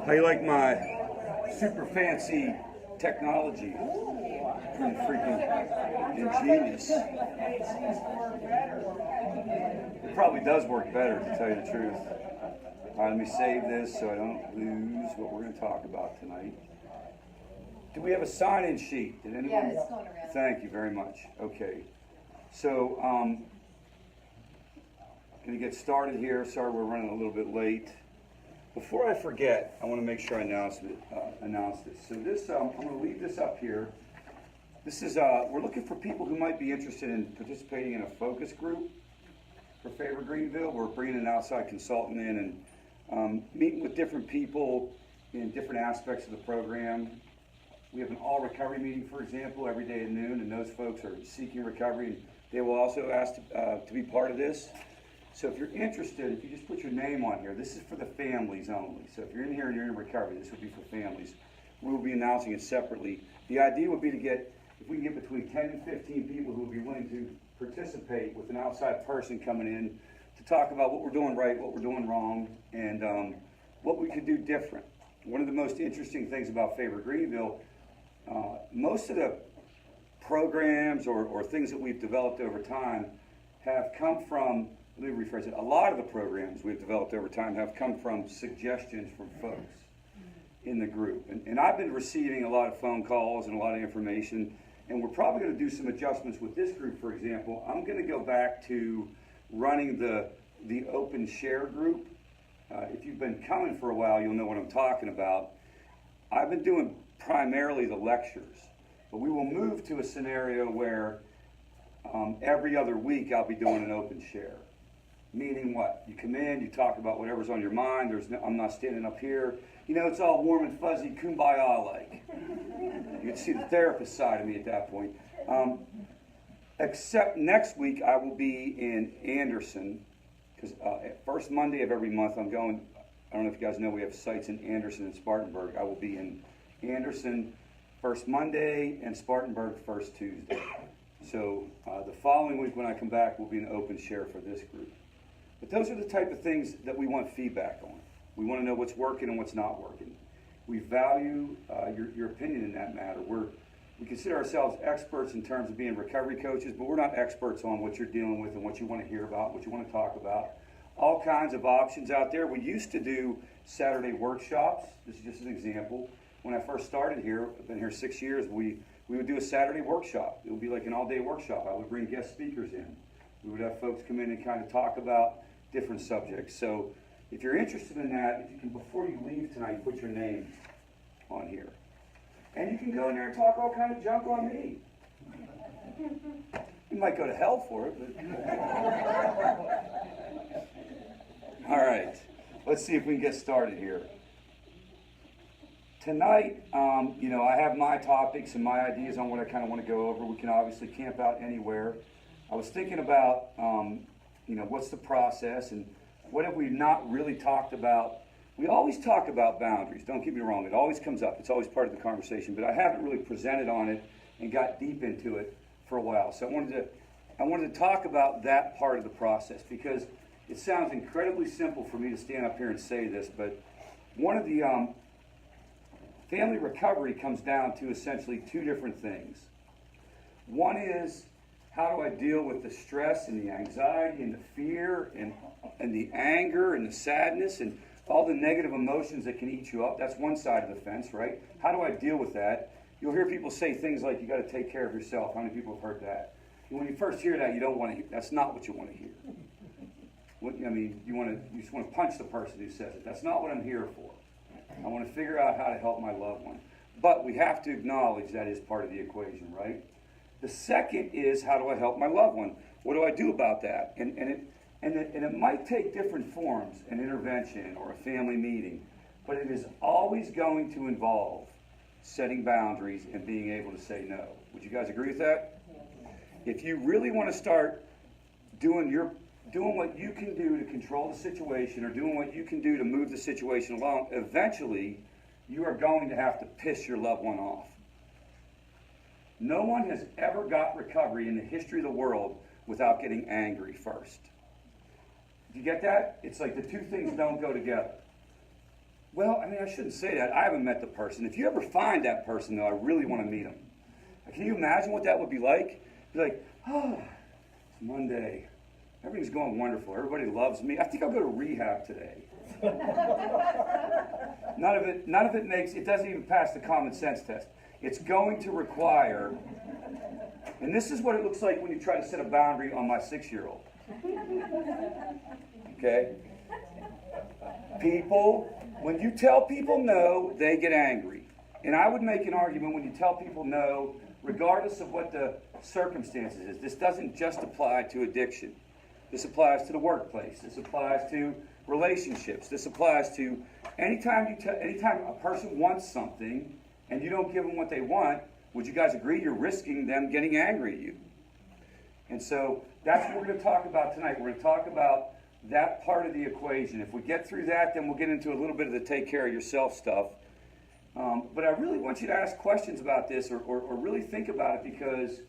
How you like my super fancy technology? Pretty freaking ingenious. It probably does work better, to tell you the truth. All right, let me save this so I don't lose what we're going to talk about tonight. Do we have a sign-in sheet? Did anyone? Yeah, it's going around. Thank you very much. Okay. So, going to get started here. Sorry we're running a little bit late. Before I forget, I want to make sure I announce this. So this, I'm going to leave this up here. This is, we're looking for people who might be interested in participating in a focus group for FAVOR Greenville. We're bringing an outside consultant in and meeting with different people in different aspects of the program. We have an all recovery meeting, for example, every day at noon, and those folks are seeking recovery, and they will also ask to be part of this. So if you're interested, if you just put your name on here, this is for the families only. So if you're in here and you're in recovery, this would be for families. We will be announcing it separately. The idea would be to get, if we can get between 10 and 15 people who would be willing to participate with an outside person coming in to talk about what we're doing right, what we're doing wrong, and what we could do different. One of the most interesting things about FAVOR Greenville, most of the programs or things that we've developed over time have come from, let me rephrase it, a lot of the programs we've developed over time have come from suggestions from folks in the group. And I've been receiving a lot of phone calls and a lot of information, and we're probably going to do some adjustments with this group, for example. I'm going to go back to running the open share group. If you've been coming for a while, you'll know what I'm talking about. I've been doing primarily the lectures, but we will move to a scenario where every other week I'll be doing an open share. Meaning what? You come in, you talk about whatever's on your mind. I'm not standing up here. You know, it's all warm and fuzzy, kumbaya-like. You can see the therapist side of me at that point. Except next week I will be in Anderson, because first Monday of every month I'm going, I don't know if you guys know, we have sites in Anderson and Spartanburg. I will be in Anderson first Monday and Spartanburg first Tuesday. So the following week when I come back will be an open share for this group. But those are the type of things that we want feedback on. We want to know what's working and what's not working. We value your opinion in that matter. We consider ourselves experts in terms of being recovery coaches, but we're not experts on what you're dealing with and what you want to hear about, what you want to talk about. All kinds of options out there. We used to do Saturday workshops. This is just an example. When I first started here, I've been here 6 years, we would do a Saturday workshop. It would be like an all-day workshop. I would bring guest speakers in. We would have folks come in and kind of talk about different subjects. So if you're interested in that, if you can, before you leave tonight, put your name on here. And you can go in there and talk all kind of junk on me. You might go to hell for it, but... All right, let's see if we can get started here. Tonight, you know, I have my topics and my ideas on what I kind of want to go over. We can obviously camp out anywhere. I was thinking about, you know, what's the process and what have we not really talked about. We always talk about boundaries, don't get me wrong. It always comes up. It's always part of the conversation, but I haven't really presented on it and got deep into it for a while. So I wanted to talk about that part of the process because it sounds incredibly simple for me to stand up here and say this, but one of the family recovery comes down to essentially two different things. One is, how do I deal with the stress and the anxiety and the fear and the anger and the sadness and all the negative emotions that can eat you up? That's one side of the fence, right? How do I deal with that? You'll hear people say things like, you got to take care of yourself. How many people have heard that? And when you first hear that, you don't want to hear. That's not what you want to hear. I mean, you just want to punch the person who says it. That's not what I'm here for. I want to figure out how to help my loved one. But we have to acknowledge that is part of the equation, right? The second is, how do I help my loved one? What do I do about that? And it might take different forms, an intervention or a family meeting, but it is always going to involve setting boundaries and being able to say no. Would you guys agree with that? If you really want to start doing what you can do to control the situation or doing what you can do to move the situation along, eventually you are going to have to piss your loved one off. No one has ever got recovery in the history of the world without getting angry first. Do you get that? It's like the two things don't go together. Well, I mean, I shouldn't say that. I haven't met the person. If you ever find that person, though, I really want to meet them. Can you imagine what that would be like? Be like, oh, it's Monday. Everything's going wonderful. Everybody loves me. I think I'll go to rehab today. None of it makes, it doesn't even pass the common sense test. It's going to require, and this is what it looks like when you try to set a boundary on my 6-year-old. Okay? People, when you tell people no, they get angry. And I would make an argument when you tell people no, regardless of what the circumstances is. This doesn't just apply to addiction. This applies to the workplace. This applies to relationships. This applies to anytime a person wants something and you don't give them what they want, would you guys agree you're risking them getting angry at you? And so that's what we're going to talk about tonight. We're going to talk about that part of the equation. If we get through that, then we'll get into a little bit of the take care of yourself stuff. But I really want you to ask questions about this or really think about it, because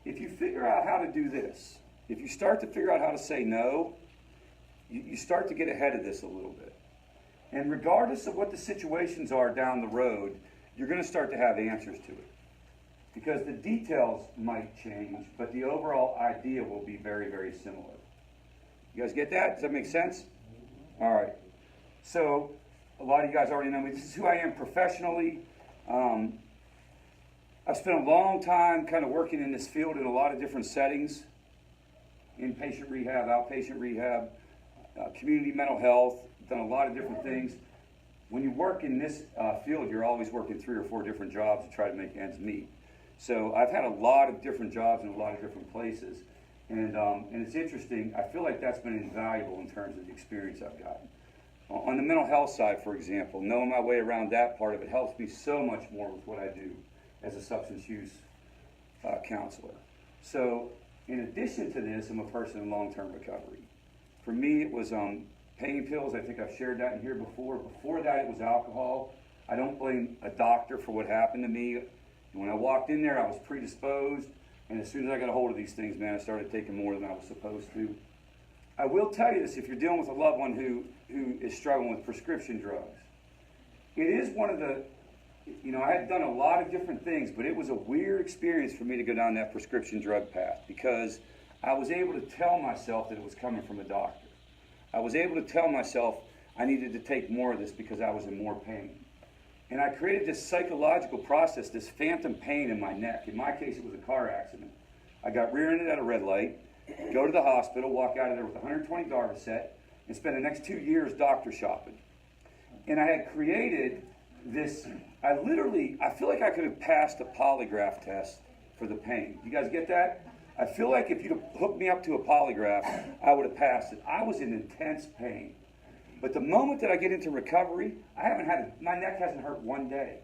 if you figure out how to do this, if you start to figure out how to say no, you start to get ahead of this a little bit. And regardless of what the situations are down the road, you're going to start to have answers to it. Because the details might change, but the overall idea will be very, very similar. You guys get that? Does that make sense? All right. So, a lot of you guys already know me. This is who I am professionally. I've spent a long time kind of working in this field in a lot of different settings. Inpatient rehab, outpatient rehab, community mental health. Done a lot of different things. When you work in this field, you're always working 3 or 4 different jobs to try to make ends meet. So I've had a lot of different jobs in a lot of different places. And it's interesting. I feel like that's been invaluable in terms of the experience I've gotten. On the mental health side, for example, knowing my way around that part of it helps me so much more with what I do as a substance use counselor. So in addition to this, I'm a person in long-term recovery. For me, it was pain pills. I think I've shared that in here before. Before that, it was alcohol. I don't blame a doctor for what happened to me. When I walked in there, I was predisposed. And as soon as I got a hold of these things, man, I started taking more than I was supposed to. I will tell you this, if you're dealing with a loved one who is struggling with prescription drugs, it is one of the, I had done a lot of different things, but it was a weird experience for me to go down that prescription drug path, because I was able to tell myself that it was coming from a doctor. I was able to tell myself I needed to take more of this because I was in more pain. And I created this psychological process, this phantom pain in my neck. In my case, it was a car accident. I got rear-ended at a red light, go to the hospital, walk out of there with a 120 Darvocet, and spend the next 2 years doctor shopping. And I had created this, I feel like I could have passed a polygraph test for the pain. You guys get that? I feel like if you'd have hooked me up to a polygraph, I would have passed it. I was in intense pain. But the moment that I get into recovery, my neck hasn't hurt one day.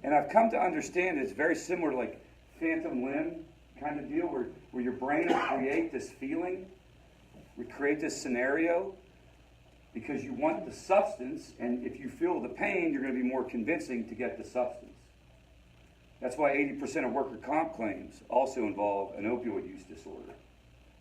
And I've come to understand it's very similar to like phantom limb kind of deal, where your brain will create this feeling, we create this scenario, because you want the substance, and if you feel the pain, you're going to be more convincing to get the substance. That's why 80% of worker comp claims also involve an opioid use disorder.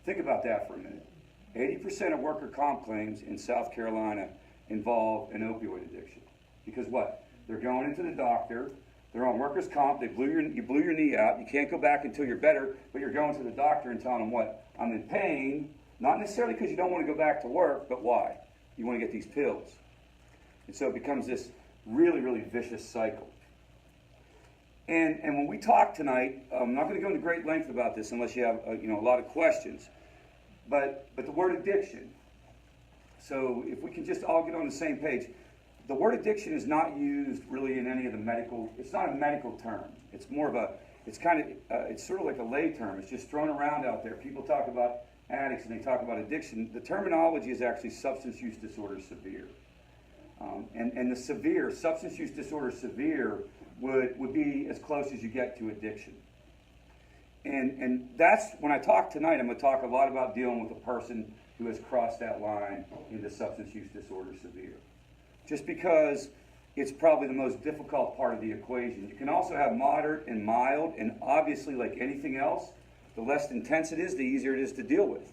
Think about that for a minute. 80% of worker comp claims in South Carolina involve an opioid addiction. Because what? They're going into the doctor, they're on workers' comp, you blew your knee out, you can't go back until you're better, but you're going to the doctor and telling them what? I'm in pain, not necessarily because you don't want to go back to work, but why? You want to get these pills. And so it becomes this really, really vicious cycle. And when we talk tonight, I'm not going to go into great length about this unless you have a lot of questions. But the word addiction, so if we can just all get on the same page, the word addiction is not used really in any of the medical, it's not a medical term. It's more of it's sort of like a lay term. It's just thrown around out there. People talk about addicts and they talk about addiction. The terminology is actually substance use disorder severe. And the severe, substance use disorder severe would be as close as you get to addiction. And that's, when I talk tonight, I'm going to talk a lot about dealing with a person who has crossed that line into substance use disorder severe. Just because it's probably the most difficult part of the equation. You can also have moderate and mild, and obviously, like anything else, the less intense it is, the easier it is to deal with.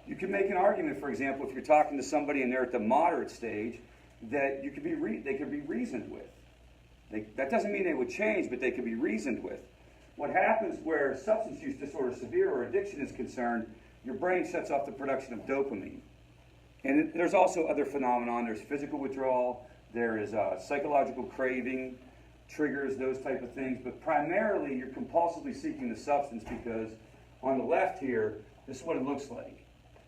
You can make an argument, for example, if you're talking to somebody and they're at the moderate stage, that you could they could be reasoned with. That doesn't mean they would change, but they could be reasoned with. What happens where substance use disorder, severe or addiction is concerned, your brain shuts off the production of dopamine. And there's also other phenomenon. There's physical withdrawal, there is psychological craving, triggers, those type of things. But primarily, you're compulsively seeking the substance because on the left here, this is what it looks like.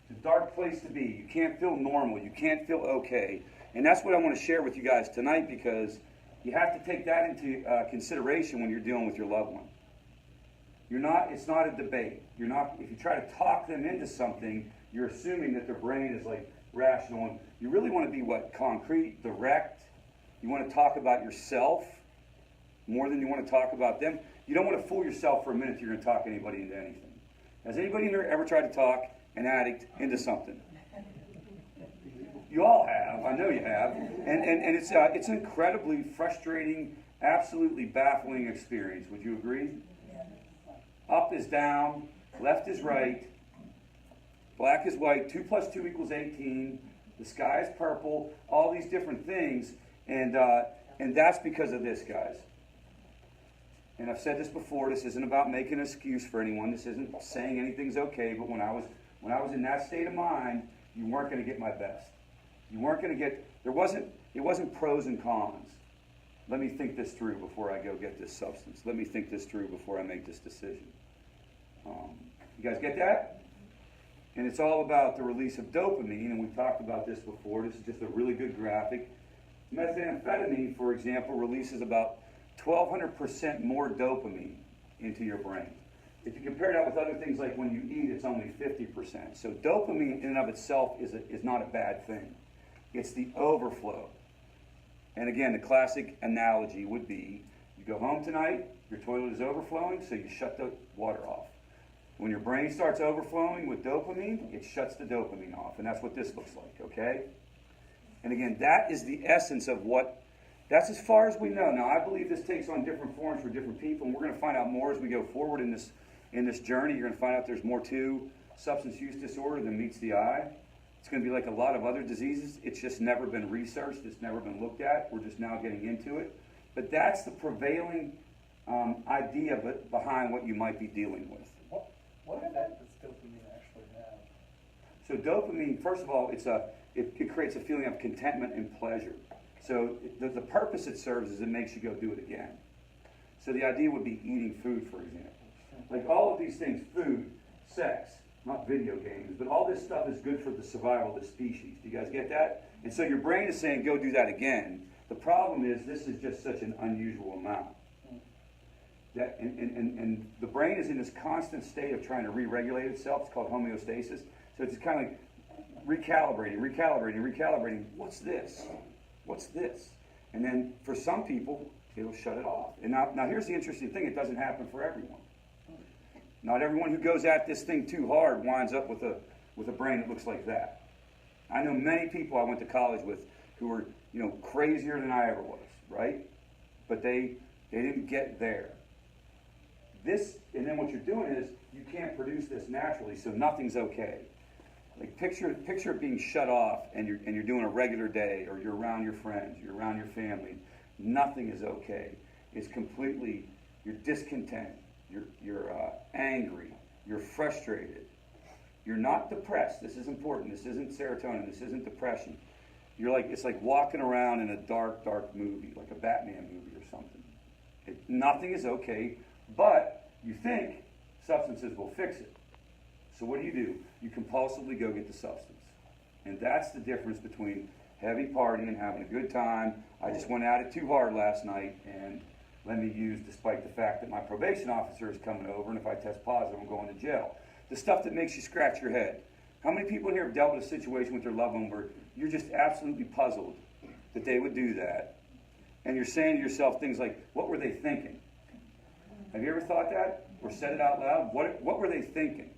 It's a dark place to be. You can't feel normal. You can't feel okay. And that's what I want to share with you guys tonight, because you have to take that into consideration when you're dealing with your loved one. It's not a debate. If you try to talk them into something, you're assuming that their brain is like rational. And you really want to be concrete, direct. You want to talk about yourself more than you want to talk about them. You don't want to fool yourself for a minute you're going to talk anybody into anything. Has anybody in here ever tried to talk an addict into something? You all have. I know you have. And it's an incredibly frustrating, absolutely baffling experience. Would you agree? Up is down, left is right, black is white, 2 + 2 = 18, the sky is purple, all these different things, and that's because of this, guys. And I've said this before, this isn't about making an excuse for anyone, this isn't saying anything's okay, but when I was in that state of mind, you weren't going to get my best. You weren't going to get, it wasn't pros and cons. Let me think this through before I go get this substance. Let me think this through before I make this decision. You guys get that? And it's all about the release of dopamine, and we've talked about this before. This is just a really good graphic. Methamphetamine, for example, releases about 1,200% more dopamine into your brain. If you compare that with other things like when you eat, it's only 50%. So dopamine in and of itself is not a bad thing. It's the overflow. And again, the classic analogy would be, you go home tonight, your toilet is overflowing, so you shut the water off. When your brain starts overflowing with dopamine, it shuts the dopamine off, and that's what this looks like, okay? And again, that is the essence of that's as far as we know. Now, I believe this takes on different forms for different people, and we're going to find out more as we go forward in this journey. You're going to find out there's more to substance use disorder than meets the eye. It's going to be like a lot of other diseases. It's just never been researched. It's never been looked at. We're just now getting into it. But that's the prevailing idea behind what you might be dealing with. What effect does dopamine actually have? So dopamine, first of all, it creates a feeling of contentment and pleasure. So the purpose it serves is it makes you go do it again. So the idea would be eating food, for example. Like all of these things, food, sex, not video games, but all this stuff is good for the survival of the species. Do you guys get that? And so your brain is saying, go do that again. The problem is this is just such an unusual amount. And the brain is in this constant state of trying to re-regulate itself. It's called homeostasis. So it's kind of like recalibrating. What's this? What's this? And then for some people, it'll shut it off. And now here's the interesting thing. It doesn't happen for everyone. Not everyone who goes at this thing too hard winds up with a brain that looks like that. I know many people I went to college with who were, crazier than I ever was, right? But they didn't get there. And then what you're doing is you can't produce this naturally, so nothing's okay. Like picture it being shut off, and you're doing a regular day, or you're around your friends, you're around your family. Nothing is okay. It's completely, you're discontent, you're angry, you're frustrated. You're not depressed. This is important. This isn't serotonin. This isn't depression. It's like walking around in a dark, dark movie, like a Batman movie or something. Nothing is okay, but you think substances will fix it. So what do? You compulsively go get the substance. And that's the difference between heavy partying and having a good time. I just went at it too hard last night, and let me use, despite the fact that my probation officer is coming over, and if I test positive, I'm going to jail. The stuff that makes you scratch your head. How many people in here have dealt with a situation with their loved one where you're just absolutely puzzled that they would do that? And you're saying to yourself things like, what were they thinking? Have you ever thought that? Or said it out loud? What were they thinking?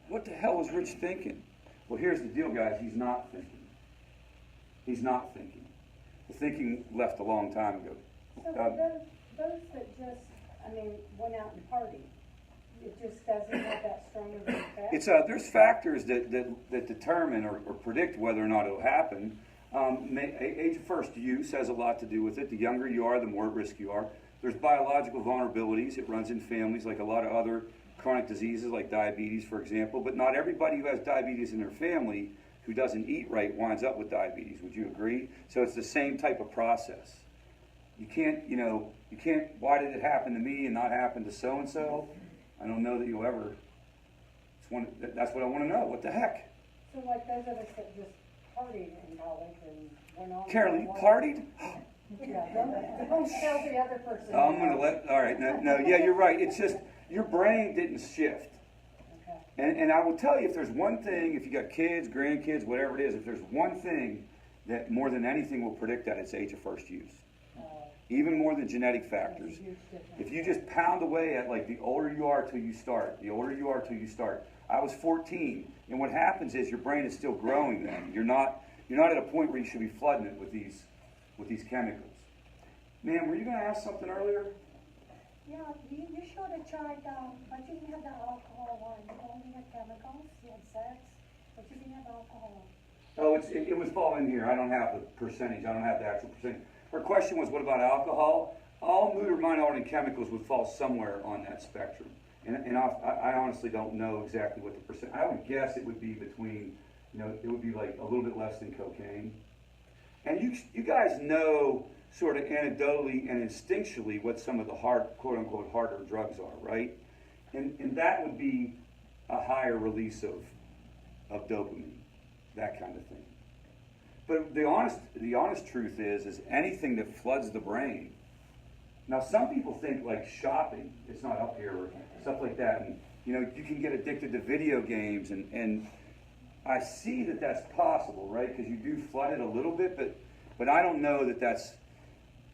What the hell was Rich thinking? Well, here's the deal, guys. He's not thinking. He's not thinking. The thinking left a long time ago. So those that just, went out and partied, it just doesn't have that strong of an effect? There's factors that determine or predict whether or not it'll happen. Age of first use has a lot to do with it. The younger you are, the more at risk you are. There's biological vulnerabilities. It runs in families like a lot of other chronic diseases like diabetes, for example. But not everybody who has diabetes in their family who doesn't eat right winds up with diabetes. Would you agree? So it's the same type of process. You can't, why did it happen to me and not happen to so-and-so? I don't know that you'll ever, that's what I want to know. What the heck? So like those of us that just partied in college and went on. Carol, you partied? Yeah, don't tell the other person. I'm going to all right, no, yeah, you're right. It's just, your brain didn't shift. Okay. And I will tell you, if there's one thing, if you got kids, grandkids, whatever it is, if there's one thing that more than anything will predict that, it's age of first use. Even more than genetic factors. If you just pound away at like the older you are till you start, the older you are till you start. I was 14, and what happens is your brain is still growing then. You're not at a point where you should be flooding it with these chemicals. Ma'am, were you going to ask something earlier? Yeah, you should have tried, but you didn't have the alcohol one. You only had chemicals, you had sex, but you didn't have alcohol. Oh, it would fall in here. I don't have the percentage. I don't have the actual percentage. Her question was, what about alcohol? All mood or mind-altering chemicals would fall somewhere on that spectrum. And I honestly don't know exactly what the percent. I would guess it would be between, it would be like a little bit less than cocaine. And you guys know sort of anecdotally and instinctually what some of the quote-unquote harder drugs are, right? And that would be a higher release of dopamine, that kind of thing. But the honest truth is anything that floods the brain. Now, some people think like shopping, it's not up here, or stuff like that, and you can get addicted to video games, and I see that that's possible, right? Because you do flood it a little bit, but I don't know that that's.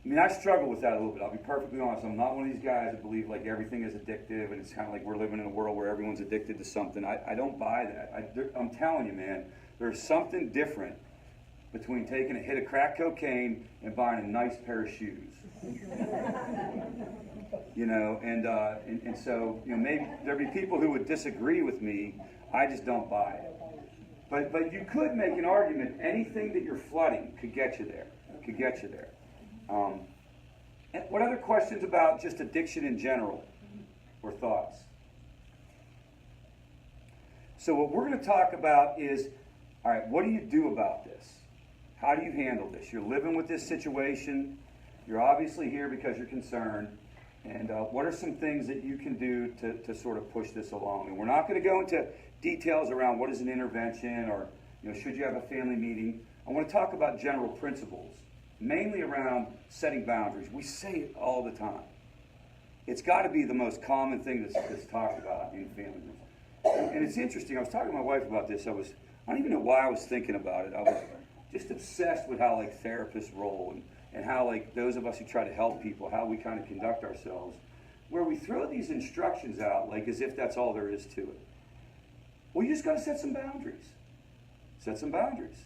I mean, I struggle with that a little bit. I'll be perfectly honest. I'm not one of these guys that believe like everything is addictive, and it's kind of like we're living in a world where everyone's addicted to something. I don't buy that. I'm telling you, man, there's something different between taking a hit of crack cocaine and buying a nice pair of shoes. And so maybe there'd be people who would disagree with me. I just don't buy it. But you could make an argument. Anything that you're flooding could get you there. And what other questions about just addiction in general or thoughts? So what we're going to talk about is, all right, what do you do about this? How do you handle this? You're living with this situation. You're obviously here because you're concerned. And what are some things that you can do to sort of push this along? And we're not going to go into details around what is an intervention or should you have a family meeting. I want to talk about general principles, mainly around setting boundaries. We say it all the time. It's got to be the most common thing that's talked about in family groups. And it's interesting. I was talking to my wife about this. I don't even know why I was thinking about it. I was just obsessed with how like therapists roll and how like those of us who try to help people, how we kind of conduct ourselves, where we throw these instructions out like as if that's all there is to it. Well, you just got to set some boundaries. Set some boundaries.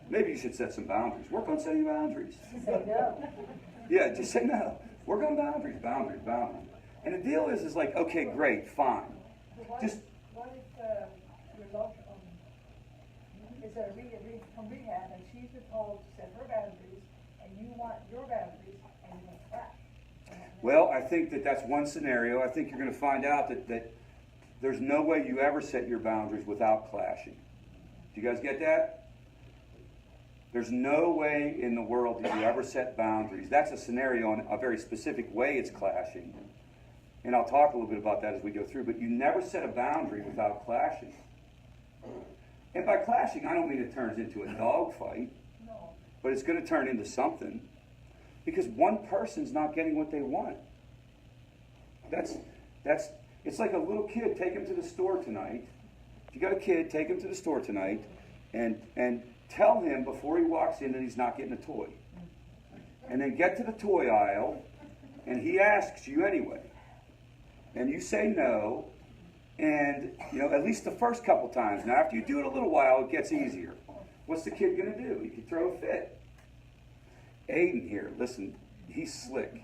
Maybe you should set some boundaries. Work on setting boundaries. Say no. Yeah, just say no. Work on boundaries. And the deal is like, okay, great, fine. What if your daughter is from rehab and she's been told to set her boundaries and you want your boundaries and you want crash? Well, I think that's one scenario. I think you're going to find out that there's no way you ever set your boundaries without clashing. Do you guys get that? There's no way in the world that you ever set boundaries. That's a scenario in a very specific way it's clashing. And I'll talk a little bit about that as we go through. But you never set a boundary without clashing. And by clashing, I don't mean it turns into a dogfight. No. But it's going to turn into something. Because one person's not getting what they want. It's like a little kid. Take him to the store tonight. If you got a kid, take him to the store tonight and tell him before he walks in that he's not getting a toy. And then get to the toy aisle, and he asks you anyway. And you say no, and at least the first couple times. Now, after you do it a little while, it gets easier. What's the kid going to do? He can throw a fit. Aiden here, listen, he's slick.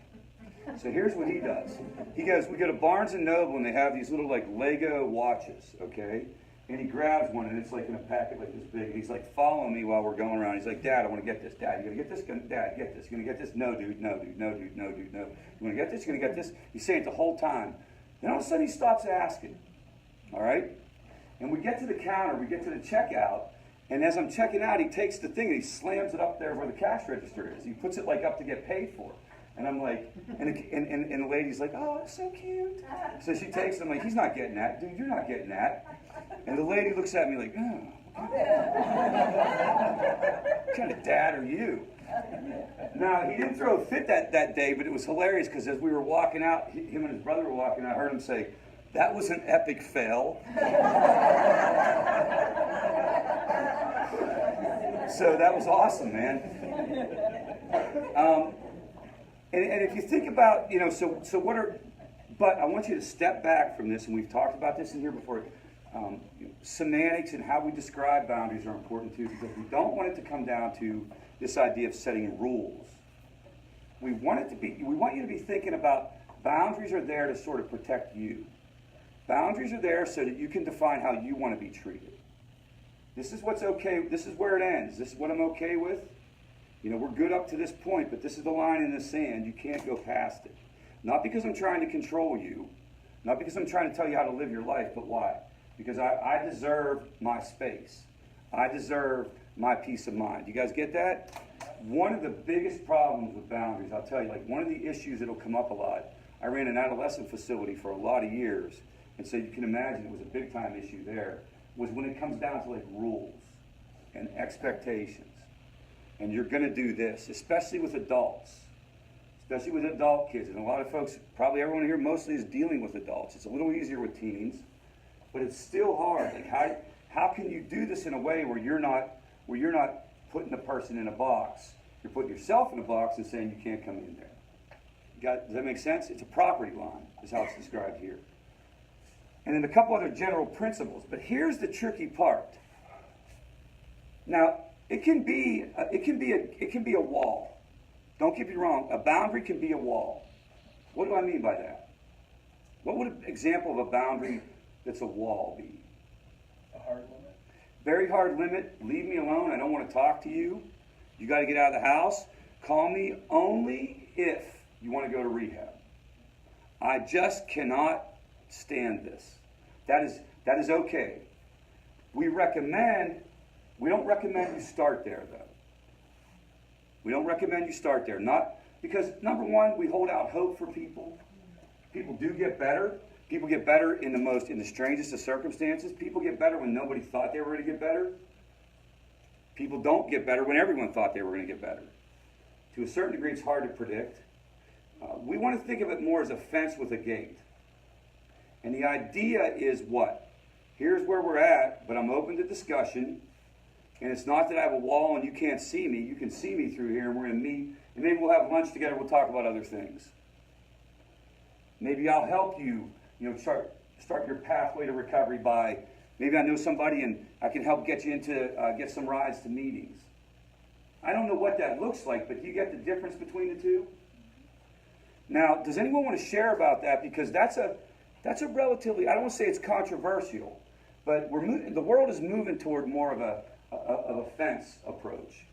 So here's what he does. He goes, we go to Barnes & Noble, and they have these little like Lego watches, okay? And he grabs one, and it's like in a packet like this big, and he's like following me while we're going around. He's like, Dad, I want to get this. Dad, you gonna get this? Dad, get this. You gonna get this? No, dude, no, dude, no, dude, no, dude, no. You wanna get this? You gonna get this? He's saying it the whole time. Then all of a sudden he stops asking, all right? And we get to the counter, we get to the checkout, and as I'm checking out, he takes the thing and he slams it up there where the cash register is. He puts it like up to get paid for. And I'm like, and the lady's like, oh, that's so cute. So she takes it, I'm like, he's not getting that. Dude, you're not getting that. And the lady looks at me like, oh, what kind of dad are you? Now, he didn't throw a fit that day, but it was hilarious because as we were walking out, him and his brother were walking out, I heard him say, that was an epic fail. So that was awesome, man. And if you think about, so what are, but I want you to step back from this, and we've talked about this in here before. Semantics and how we describe boundaries are important too, because we don't want it to come down to this idea of setting rules. We want you to be thinking about boundaries are there to sort of protect you. Boundaries are there so that you can define how you want to be treated. This is what's okay, this is where it ends. This is what I'm okay with. We're good up to this point, but this is the line in the sand. You can't go past it. Not because I'm trying to control you, not because I'm trying to tell you how to live your life, but why? Because I deserve my space. I deserve my peace of mind. You guys get that? One of the biggest problems with boundaries, I'll tell you, like one of the issues that'll come up a lot, I ran an adolescent facility for a lot of years, and so you can imagine it was a big time issue there, was when it comes down to like rules and expectations. And you're gonna do this, especially with adults, especially with adult kids. And a lot of folks, probably everyone here mostly is dealing with adults. It's a little easier with teens, but it's still hard. Like how can you do this in a way where you're not putting the person in a box? You're putting yourself in a box and saying you can't come in there. Does that make sense? It's a property line, is how it's described here. And then a couple other general principles. But here's the tricky part. Now, it can be a wall. Don't get me wrong. A boundary can be a wall. What do I mean by that? What would an example of a boundary that's a wall be? A hard limit. Very hard limit. Leave me alone. I don't want to talk to you. You got to get out of the house. Call me only if you want to go to rehab. I just cannot stand this. That is okay. We don't recommend you start there, though. We don't recommend you start there. Not because, number one, we hold out hope for people. People do get better. People get better in the strangest of circumstances. People get better when nobody thought they were going to get better. People don't get better when everyone thought they were going to get better. To a certain degree, it's hard to predict. We want to think of it more as a fence with a gate. And the idea is what? Here's where we're at, but I'm open to discussion. And it's not that I have a wall and you can't see me. You can see me through here, and we're going to meet. And maybe we'll have lunch together. We'll talk about other things. Maybe I'll help you, start your pathway to recovery by, maybe I know somebody and I can help get you get some rides to meetings. I don't know what that looks like, but you get the difference between the two? Now, does anyone want to share about that? Because that's a relatively, I don't want to say it's controversial, but the world is moving toward more of a fence approach.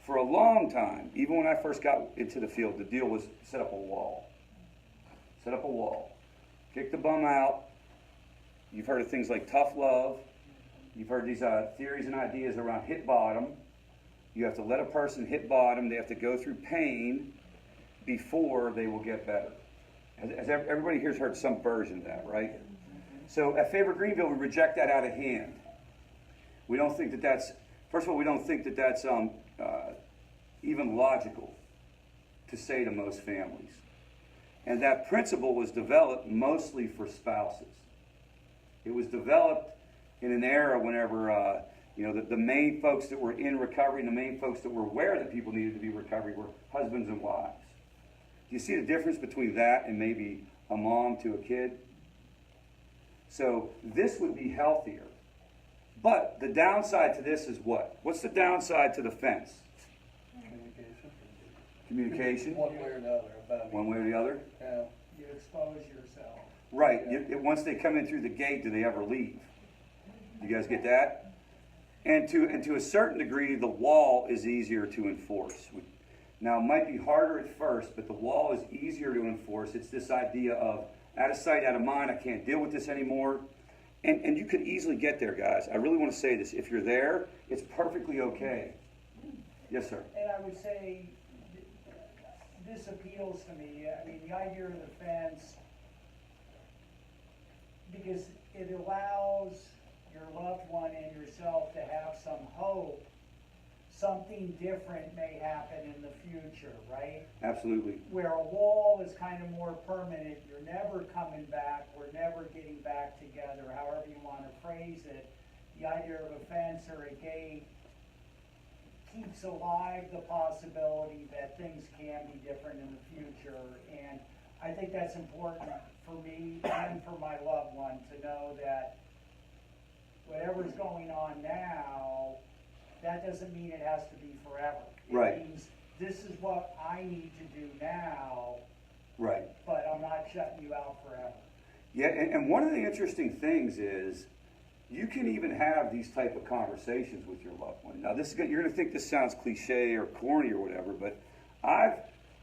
For a long time, even when I first got into the field, the deal was set up a wall. Set up a wall. Kick the bum out. You've heard of things like tough love. You've heard these theories and ideas around hit bottom. You have to let a person hit bottom. They have to go through pain before they will get better. As everybody here's heard some version of that, right? So at FAVOR Greenville, we reject that out of hand. We don't think that that's, first of all, we don't think that that's even logical to say to most families. And that principle was developed mostly for spouses. It was developed in an era whenever, the main folks that were in recovery and the main folks that were aware that people needed to be in recovery were husbands and wives. Do you see the difference between that and maybe a mom to a kid? So this would be healthier. But the downside to this is what? What's the downside to the fence? Communication? One way or another. One way or the other? Yeah. You expose yourself. Right. Once they come in through the gate, do they ever leave? You guys get that? And to a certain degree, the wall is easier to enforce. Now, it might be harder at first, but the wall is easier to enforce. It's this idea of out of sight, out of mind, I can't deal with this anymore. And you could easily get there, guys. I really want to say this. If you're there, it's perfectly okay. Yes, sir. And I would say, this appeals to me. I mean, the idea of the fence, because it allows your loved one and yourself to have some hope. Something different may happen in the future, right? Absolutely. Where a wall is kind of more permanent, you're never coming back, we're never getting back together, however you want to phrase it. The idea of a fence or a gate keeps alive the possibility that things can be different in the future. And I think that's important for me and for my loved one to know that whatever's going on now, that doesn't mean it has to be forever. Right. It means this is what I need to do now, Right. but I'm not shutting you out forever. Yeah, and one of the interesting things is you can even have these type of conversations with your loved one. Now, you're going to think this sounds cliche or corny or whatever, but I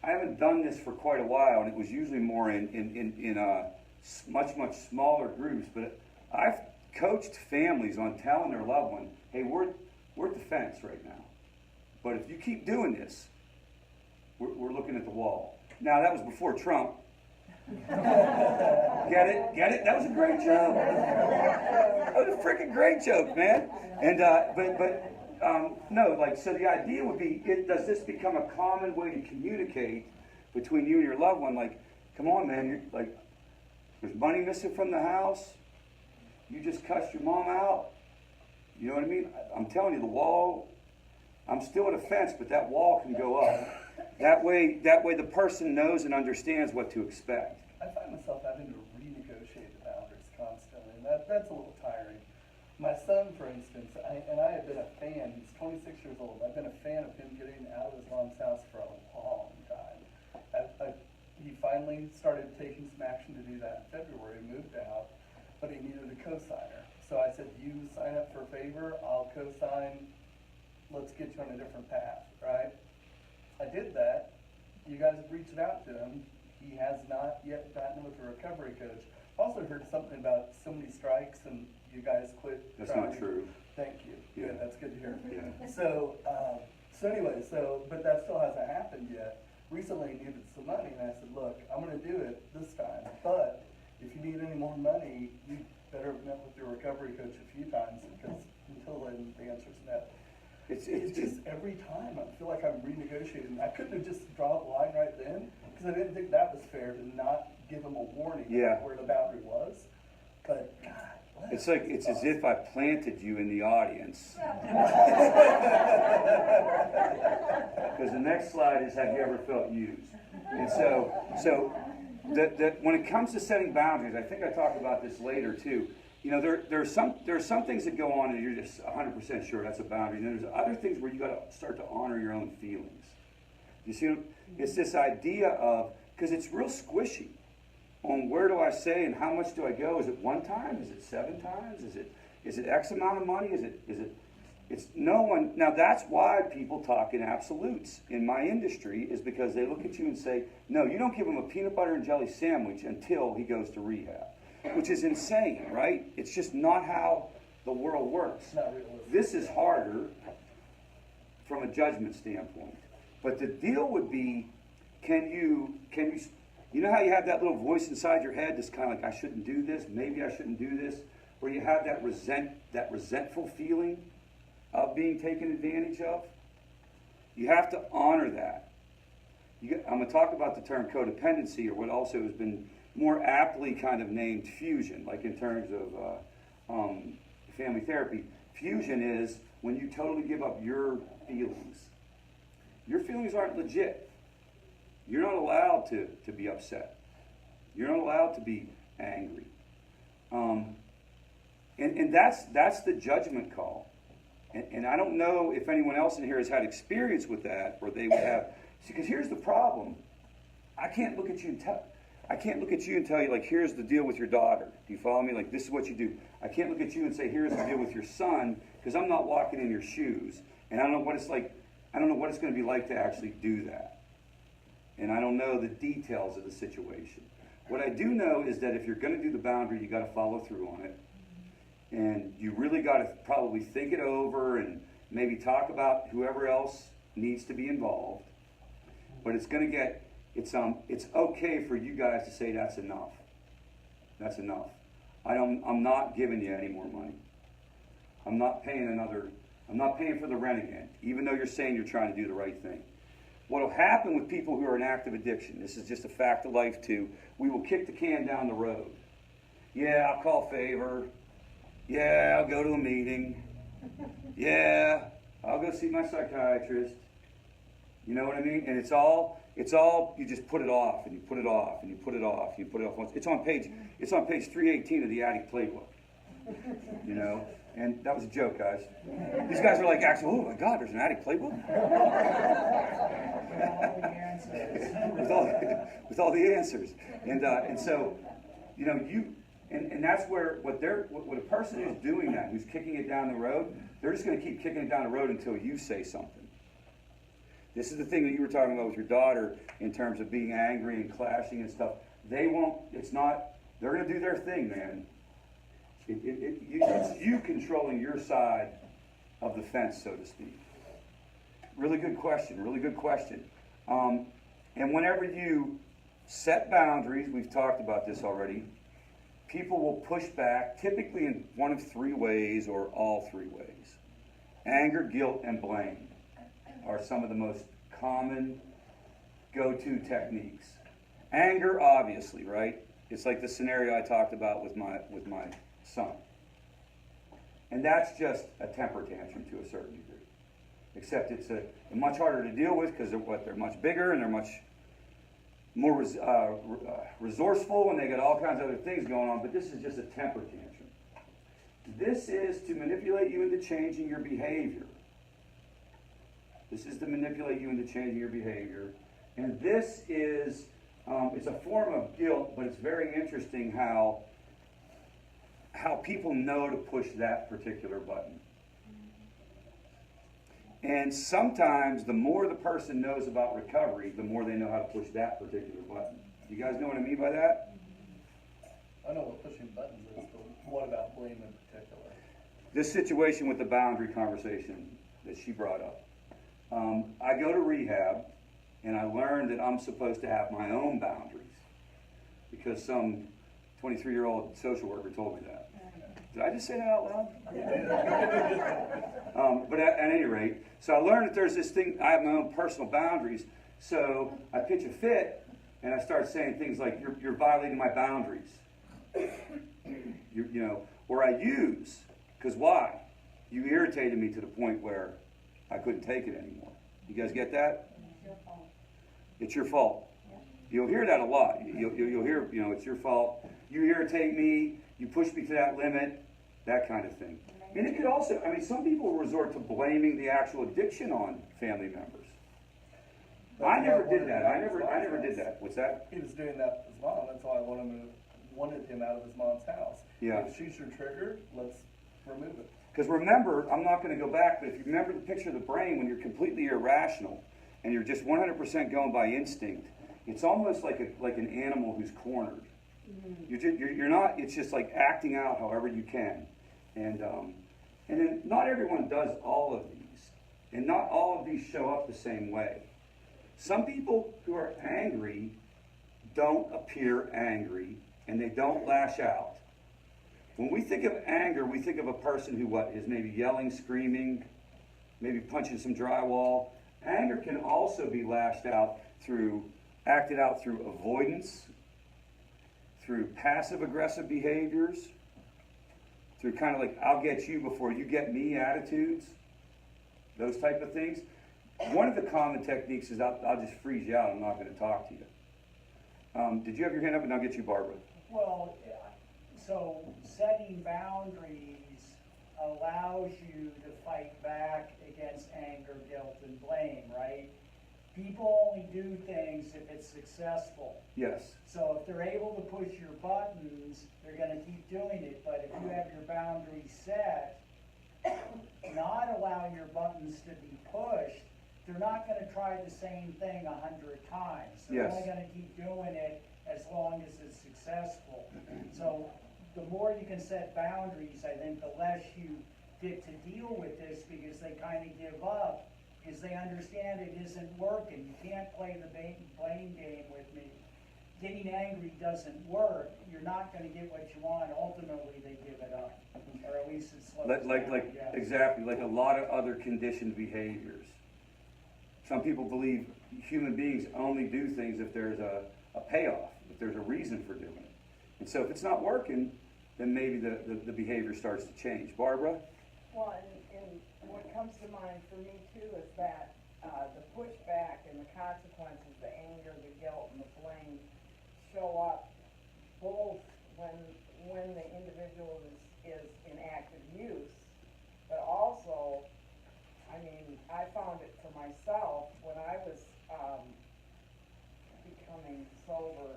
haven't done this for quite a while, and it was usually more in much smaller groups. But I've coached families on telling their loved one, "Hey, we're at the fence right now, but if you keep doing this, we're looking at the wall." Now, that was before Trump. Get it? Get it? That was a great joke. That was a freaking great joke, man. And no, like, so the idea would be, does this become a common way to communicate between you and your loved one? Like, come on, man, you're like, there's money missing from the house. You just cussed your mom out. You know what I mean? I'm telling you, the wall, I'm still at a fence, but that wall can go up. That way the person knows and understands what to expect. I find myself having to renegotiate the boundaries constantly, and that's a little tiring. My son, for instance, I have been a fan. He's 26 years old. I've been a fan of him getting out of his mom's house for a long time. He finally started taking some action to do that in February, moved out, but he needed a co-signer. So I said, you sign up for FAVOR, I'll co-sign, let's get you on a different path, right? I did that. You guys have reached out to him. He has not yet gotten with a recovery coach. Also heard something about so many strikes and you guys quit. That's not true. Thank you. Yeah. Good, that's good to hear. Yeah. So anyway, but that still hasn't happened yet. Recently he needed some money and I said, look, I'm gonna do it this time, but if you need any more money, you better have met with your recovery coach a few times because until then the answer's no. It's just every time I feel like I'm renegotiating. I couldn't have just drawn the line right then because I didn't think that was fair to not give them a warning where the boundary was. But God bless. It's like it's as if I planted you in the audience. Because the next slide is, have you ever felt used? And so when it comes to setting boundaries, I think I talk about this later too. You know, there are some things that go on and you're just 100% sure that's a boundary. And there's other things where you got to start to honor your own feelings. You see, it's this idea of, because it's real squishy on where do I say and how much do I go? Is it one time? Is it 7 times? Is it X amount of money? It's no one. Now that's why people talk in absolutes in my industry, is because they look at you and say, no, you don't give him a peanut butter and jelly sandwich until he goes to rehab. Which is insane, right? It's just not how the world works. It's not realistic. This is harder from a judgment standpoint. But the deal would be, can you know how you have that little voice inside your head that's kind of like, I shouldn't do this, maybe I shouldn't do this, where you have that resentful feeling of being taken advantage of? You have to honor that. I'm going to talk about the term codependency, or what also has been more aptly kind of named fusion, like in terms of family therapy. Fusion is when you totally give up your feelings. Your feelings aren't legit. You're not allowed to be upset. You're not allowed to be angry. And that's the judgment call. And I don't know if anyone else in here has had experience with that, or they would have. See, because here's the problem. I can't look at you and tell. I can't look at you and tell you, like, here's the deal with your daughter. Do you follow me? Like, this is what you do. I can't look at you and say, here's the deal with your son, because I'm not walking in your shoes. And I don't know what it's like, I don't know what it's going to be like to actually do that. And I don't know the details of the situation. What I do know is that if you're going to do the boundary, you got to follow through on it. And you really got to probably think it over and maybe talk about whoever else needs to be involved. But it's going to get, it's okay for you guys to say that's enough. That's enough. I'm not giving you any more money. I'm not paying for the rent again, even though you're saying you're trying to do the right thing. What will happen with people who are in active addiction, this is just a fact of life too, we will kick the can down the road. Yeah, I'll call Favor. Yeah, I'll go to a meeting. Yeah, I'll go see my psychiatrist. You know what I mean? And it's all, you just put it off, and you put it off, and you put it off, and you put it off. It's on page 318 of the Addict Playbook. You know? And that was a joke, guys. These guys are like, actually, oh my God, there's an Addict Playbook? with all the answers. And so, you know, and that's where, what a person who's doing that, who's kicking it down the road, they're just going to keep kicking it down the road until you say something. This is the thing that you were talking about with your daughter in terms of being angry and clashing and stuff. They won't, it's not, they're going to do their thing, man. It's you controlling your side of the fence, so to speak. Really good question, really good question. And whenever you set boundaries, we've talked about this already, people will push back, typically in one of three ways or all three ways. Anger, guilt, and blame are some of the most common go-to techniques. Anger, obviously, right? It's like the scenario I talked about with my son. And that's just a temper tantrum to a certain degree. Except it's much harder to deal with because they're much bigger and they're much more resourceful, and they got all kinds of other things going on, but this is just a temper tantrum. This is to manipulate you into changing your behavior. This is to manipulate you into changing your behavior. And this is, it's a form of guilt, but it's very interesting how people know to push that particular button. And sometimes the more the person knows about recovery, the more they know how to push that particular button. You guys know what I mean by that? I know what pushing buttons is, but what about blame in particular? This situation with the boundary conversation that she brought up. I go to rehab, and I learned that I'm supposed to have my own boundaries because some 23-year-old social worker told me that. Did I just say that out loud? But at any rate, so I learned that there's this thing, I have my own personal boundaries, so I pitch a fit, and I start saying things like, you're violating my boundaries. You know, or I use, because why? You irritated me to the point where I couldn't take it anymore. You guys get that? It's your fault. It's your fault. Yeah. You'll hear that a lot. You'll hear, you know, it's your fault. You irritate me. You push me to that limit. That kind of thing. And it could also, I mean, some people resort to blaming the actual addiction on family members. I never did that. I never did that. What's that? He was doing that with his mom. That's why I wanted him out of his mom's house. Yeah. If she's your trigger, let's remove it. Because remember, I'm not going to go back, but if you remember the picture of the brain when you're completely irrational and you're just 100% going by instinct, it's almost like an animal who's cornered. You're not. It's just like acting out however you can, and then not everyone does all of these, and not all of these show up the same way. Some people who are angry don't appear angry, and they don't lash out. When we think of anger, we think of a person who is maybe yelling, screaming, maybe punching some drywall. Anger can also be acted out through avoidance, through passive-aggressive behaviors, through kind of like, I'll get you before you get me attitudes, those type of things. One of the common techniques is I'll just freeze you out. I'm not going to talk to you. Did you have your hand up? And I'll get you, Barbara. Well, so setting boundaries allows you to fight back against anger, guilt, and blame, right? People only do things if it's successful. Yes. So if they're able to push your buttons, they're gonna keep doing it, but if you have your boundaries set, not allowing your buttons to be pushed, they're not gonna try the same thing 100 times. They're Yes. only gonna keep doing it as long as it's successful. So the more you can set boundaries, I think the less you get to deal with this, because they kind of give up, because they understand it isn't working. You can't play the blame game with me. Getting angry doesn't work. You're not gonna get what you want. Ultimately, they give it up, or at least it slows down. Like Yes. exactly, like a lot of other conditioned behaviors. Some people believe human beings only do things if there's a payoff, if there's a reason for doing it. And so if it's not working, then maybe the behavior starts to change. Barbara? Well, and what comes to mind for me too is that, the pushback and the consequences, the anger, the guilt, and the blame show up both when the individual is in active use, but also, I mean, I found it for myself, when I was, becoming sober,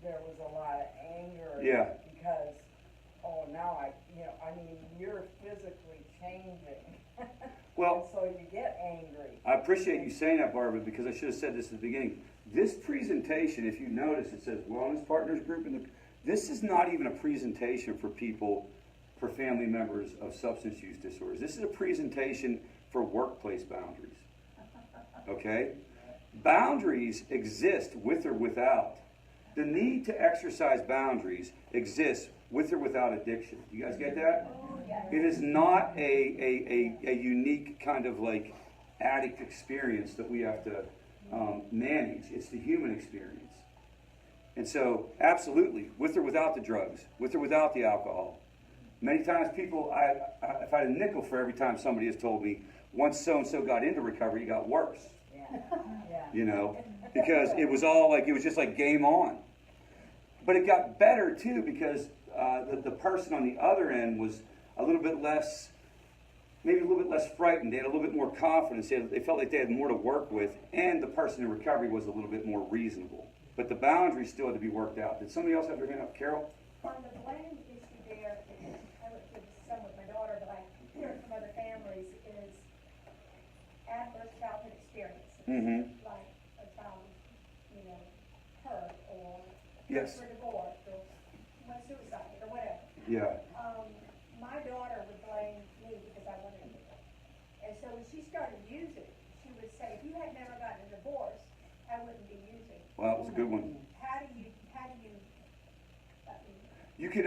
there was a lot of anger. Yeah. Because, now I mean, you're physically changing. Well- And so you get angry. I appreciate you saying that, Barbara, because I should have said this at the beginning. This presentation, if you notice, it says Wellness Partners Group, and this is not even a presentation for people, for family members of substance use disorders. This is a presentation for workplace boundaries. Okay? Boundaries exist with or without. The need to exercise boundaries exists with or without addiction. You guys get that? It is not a unique kind of like addict experience that we have to manage. It's the human experience. And so, absolutely, with or without the drugs, with or without the alcohol. Many times people, if I had a nickel for every time somebody has told me, once so-and-so got into recovery, it got worse. Yeah. You know, because it was all like, it was just like game on. But it got better too, because the person on the other end was a little bit less, maybe a little bit less frightened. They had a little bit more confidence. They felt like they had more to work with, and the person in recovery was a little bit more reasonable. But the boundaries still had to be worked out. Did somebody else have their hand up? Carol? On the blame issue there, I went through some with my daughter, but I hear it from other families, is adverse childhood experiences. Mm-hmm. Like a child, hurt, or Yes. for divorce, or went suicide, or whatever. Yeah. My daughter would blame me because I wanted to. And so when she started using, she would say, if you had never gotten a divorce, I wouldn't be using. Well, that was a good one. How do you, You can,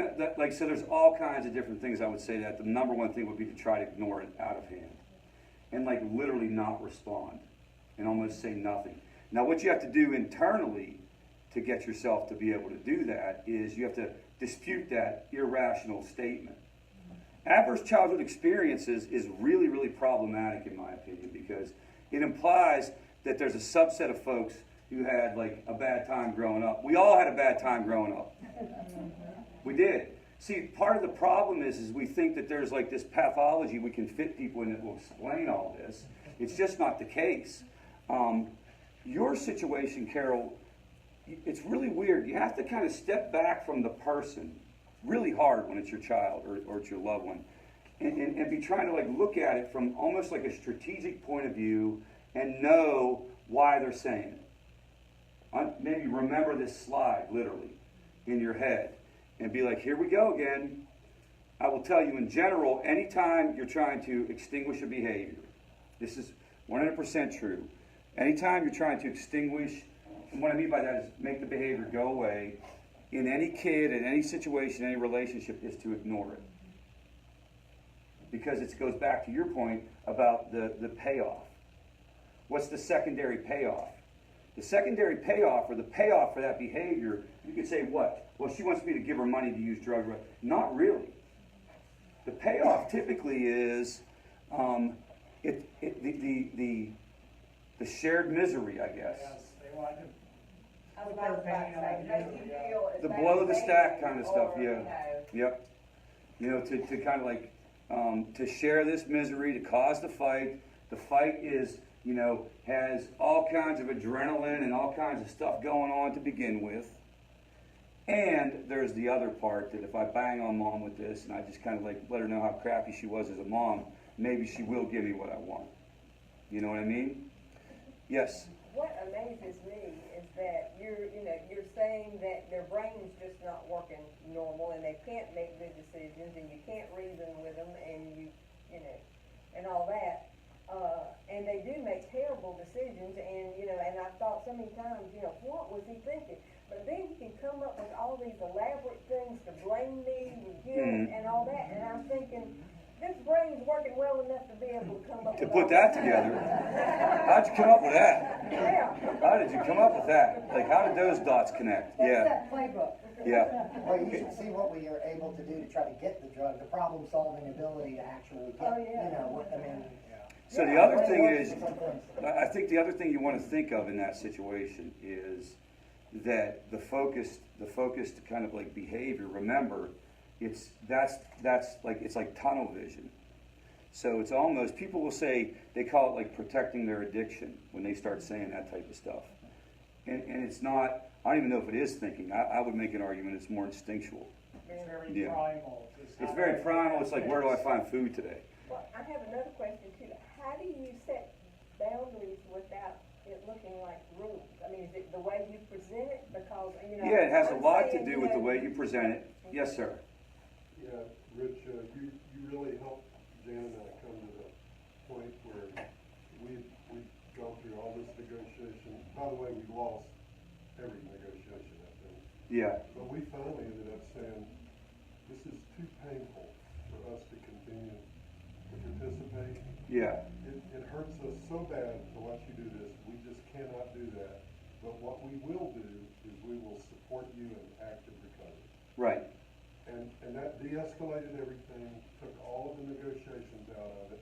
so there's all kinds of different things I would say that. The number one thing would be to try to ignore it out of hand. And like literally not respond. And almost say nothing. Now what you have to do internally to get yourself to be able to do that is you have to dispute that irrational statement. Adverse childhood experiences is really, really problematic in my opinion, because it implies that there's a subset of folks who had like a bad time growing up. We all had a bad time growing up. We did. See, part of the problem is we think that there's like this pathology we can fit people in that will explain all this. It's just not the case. Your situation, Carol, it's really weird. You have to kind of step back from the person really hard when it's your child or it's your loved one, and be trying to like look at it from almost like a strategic point of view and know why they're saying it. Maybe remember this slide literally in your head and be like, here we go again. I will tell you in general, anytime you're trying to extinguish a behavior, this is 100% true. Anytime you're trying to extinguish, and what I mean by that is make the behavior go away, in any kid, in any situation, any relationship, is to ignore it. Because it goes back to your point about the payoff. What's the secondary payoff? The secondary payoff, or the payoff for that behavior, you could say what? Well, she wants me to give her money to use drugs. Not really. The payoff typically is the shared misery, I guess. Yes, they want to. I was about to say, make you feel as The bad blow as the they stack do, kind of stuff, or, yeah. Yep. To kind of like, to share this misery, to cause the fight. The fight is you know, has all kinds of adrenaline and all kinds of stuff going on to begin with. And there's the other part that if I bang on mom with this and I just kind of like let her know how crappy she was as a mom, maybe she will give me what I want. You know what I mean? Yes. What amazes me is that you're saying that their brain's just not working normal and they can't make good decisions and you can't reason with them and and all that. And they do make terrible decisions and I've thought so many times, what was he thinking? But then he can come up with all these elaborate things to blame me with guilt and all that, and I'm thinking, this brain's working well enough to be able to come up To with put all that together. How'd you come up with that? Yeah. How did you come up with that? Like, how did those dots connect? That's Yeah. that playbook. Yeah. Well, you should see what we are able to do to try to get the drug, the problem-solving ability to actually get, Oh, yeah. I mean. So the other when it thing works is, for some things. I think the other thing you want to think of in that situation is that the focused kind of like behavior, remember, that's like tunnel vision. So it's almost, people will say, they call it like protecting their addiction when they start saying that type of stuff. And it's not, I don't even know if it is thinking. I would make an argument it's more instinctual. It's very Yeah. primal. It's not very like- primal. It's like, where do I find food today? Well, I have another question too. How do you set boundaries without it looking like rules? I mean, is it the way you present it? Because, Yeah, it has a I'm lot to saying, do with the way you present it. Yes, sir. Yeah, Rich, you really helped Jan and I come to the point where we've gone through all this negotiation. By the way, we lost every negotiation, I think. Yeah. But we finally ended up saying, this is too painful for us to continue to participate. Yeah. It hurts us so bad to watch you do this, we just cannot do that. But what we will do is we will support you in active recovery. Right. And that de-escalated everything, took all of the negotiations out of it.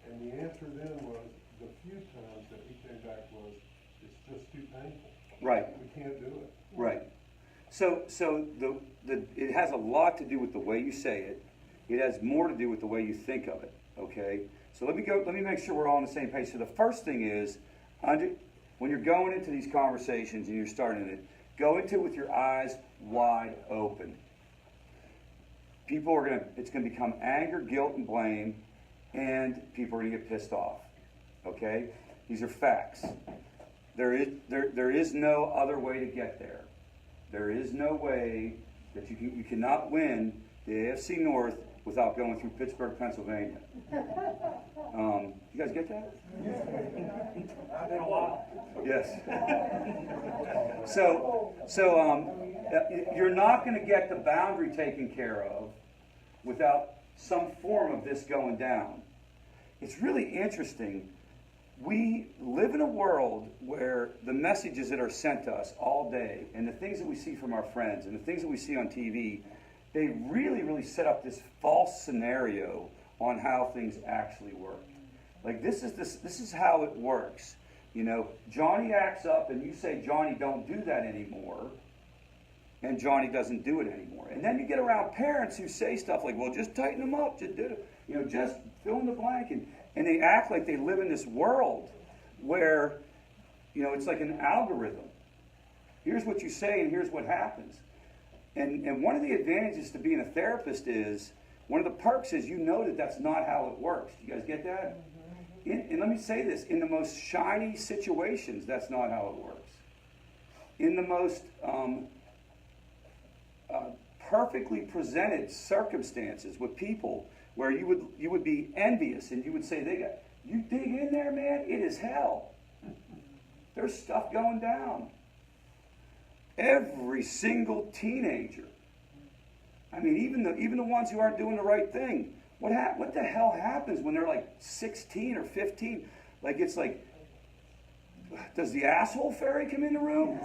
And the answer then was, the few times that he came back was, it's just too painful. Right. We can't do it. Right. So it has a lot to do with the way you say it. It has more to do with the way you think of it. Okay. So let me make sure we're all on the same page. So the first thing is, when you're going into these conversations and you're starting it, go into it with your eyes wide open. It's going to become anger, guilt, and blame, and people are going to get pissed off. Okay? These are facts. There is no other way to get there. There is no way that you cannot win the AFC North without going through Pittsburgh, Pennsylvania. You guys get that? I've been a while. Yes. So you're not going to get the boundary taken care of without some form of this going down. It's really interesting. We live in a world where the messages that are sent to us all day and the things that we see from our friends and the things that we see on TV, they really, really set up this false scenario on how things actually work. Like this is how it works. Johnny acts up and you say, Johnny, don't do that anymore. And Johnny doesn't do it anymore. And then you get around parents who say stuff like, well, just tighten them up, just do it, just fill in the blank. And they act like they live in this world where, it's like an algorithm. Here's what you say and here's what happens. And one of the advantages to being a therapist is, one of the perks is that's not how it works. Do you guys get that? And let me say this, in the most shiny situations, that's not how it works. In the most perfectly presented circumstances with people where you would be envious and you would say, you dig in there, man, it is hell. There's stuff going down. Every single teenager. I mean, even the ones who aren't doing the right thing. What the hell happens when they're like 16 or 15? Like, it's like, does the asshole fairy come in the room?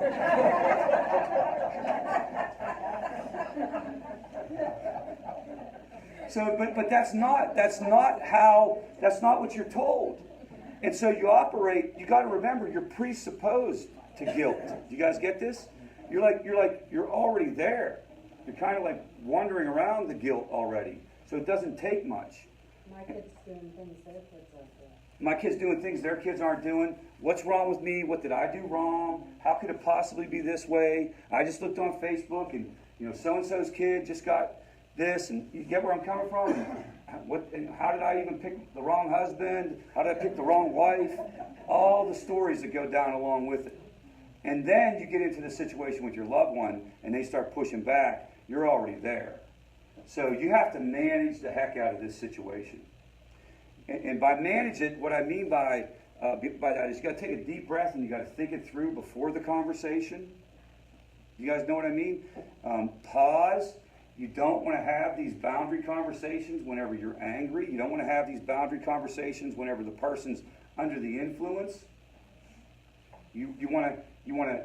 So, but that's not what you're told. And so you got to remember, you're presupposed to guilt. Do you guys get this? You're already there. You're kind of like wandering around the guilt already. So it doesn't take much. My kids doing things their kids are doing. My kids doing things their kids aren't doing. What's wrong with me? What did I do wrong? How could it possibly be this way? I just looked on Facebook and, so-and-so's kid just got this, and you get where I'm coming from? And how did I even pick the wrong husband? How did I pick the wrong wife? All the stories that go down along with it. And then you get into the situation with your loved one, and they start pushing back. You're already there. So you have to manage the heck out of this situation. And by manage it, what I mean by that is you got to take a deep breath and you got to think it through before the conversation. You guys know what I mean? Pause. You don't want to have these boundary conversations whenever you're angry. You don't want to have these boundary conversations whenever the person's under the influence. You want to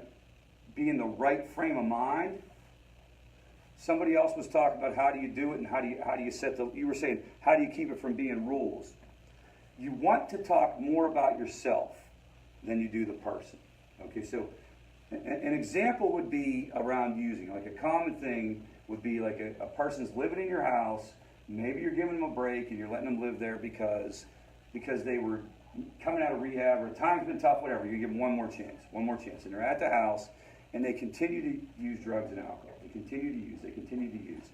be in the right frame of mind. Somebody else was talking about how do you do it and how do you set the. You were saying how do you keep it from being rules? You want to talk more about yourself than you do the person. Okay, so an example would be around using, like a common thing would be like a person's living in your house, maybe you're giving them a break and you're letting them live there because they were coming out of rehab or time's been tough, whatever, you give them one more chance, and they're at the house and they continue to use drugs and alcohol. They continue to use.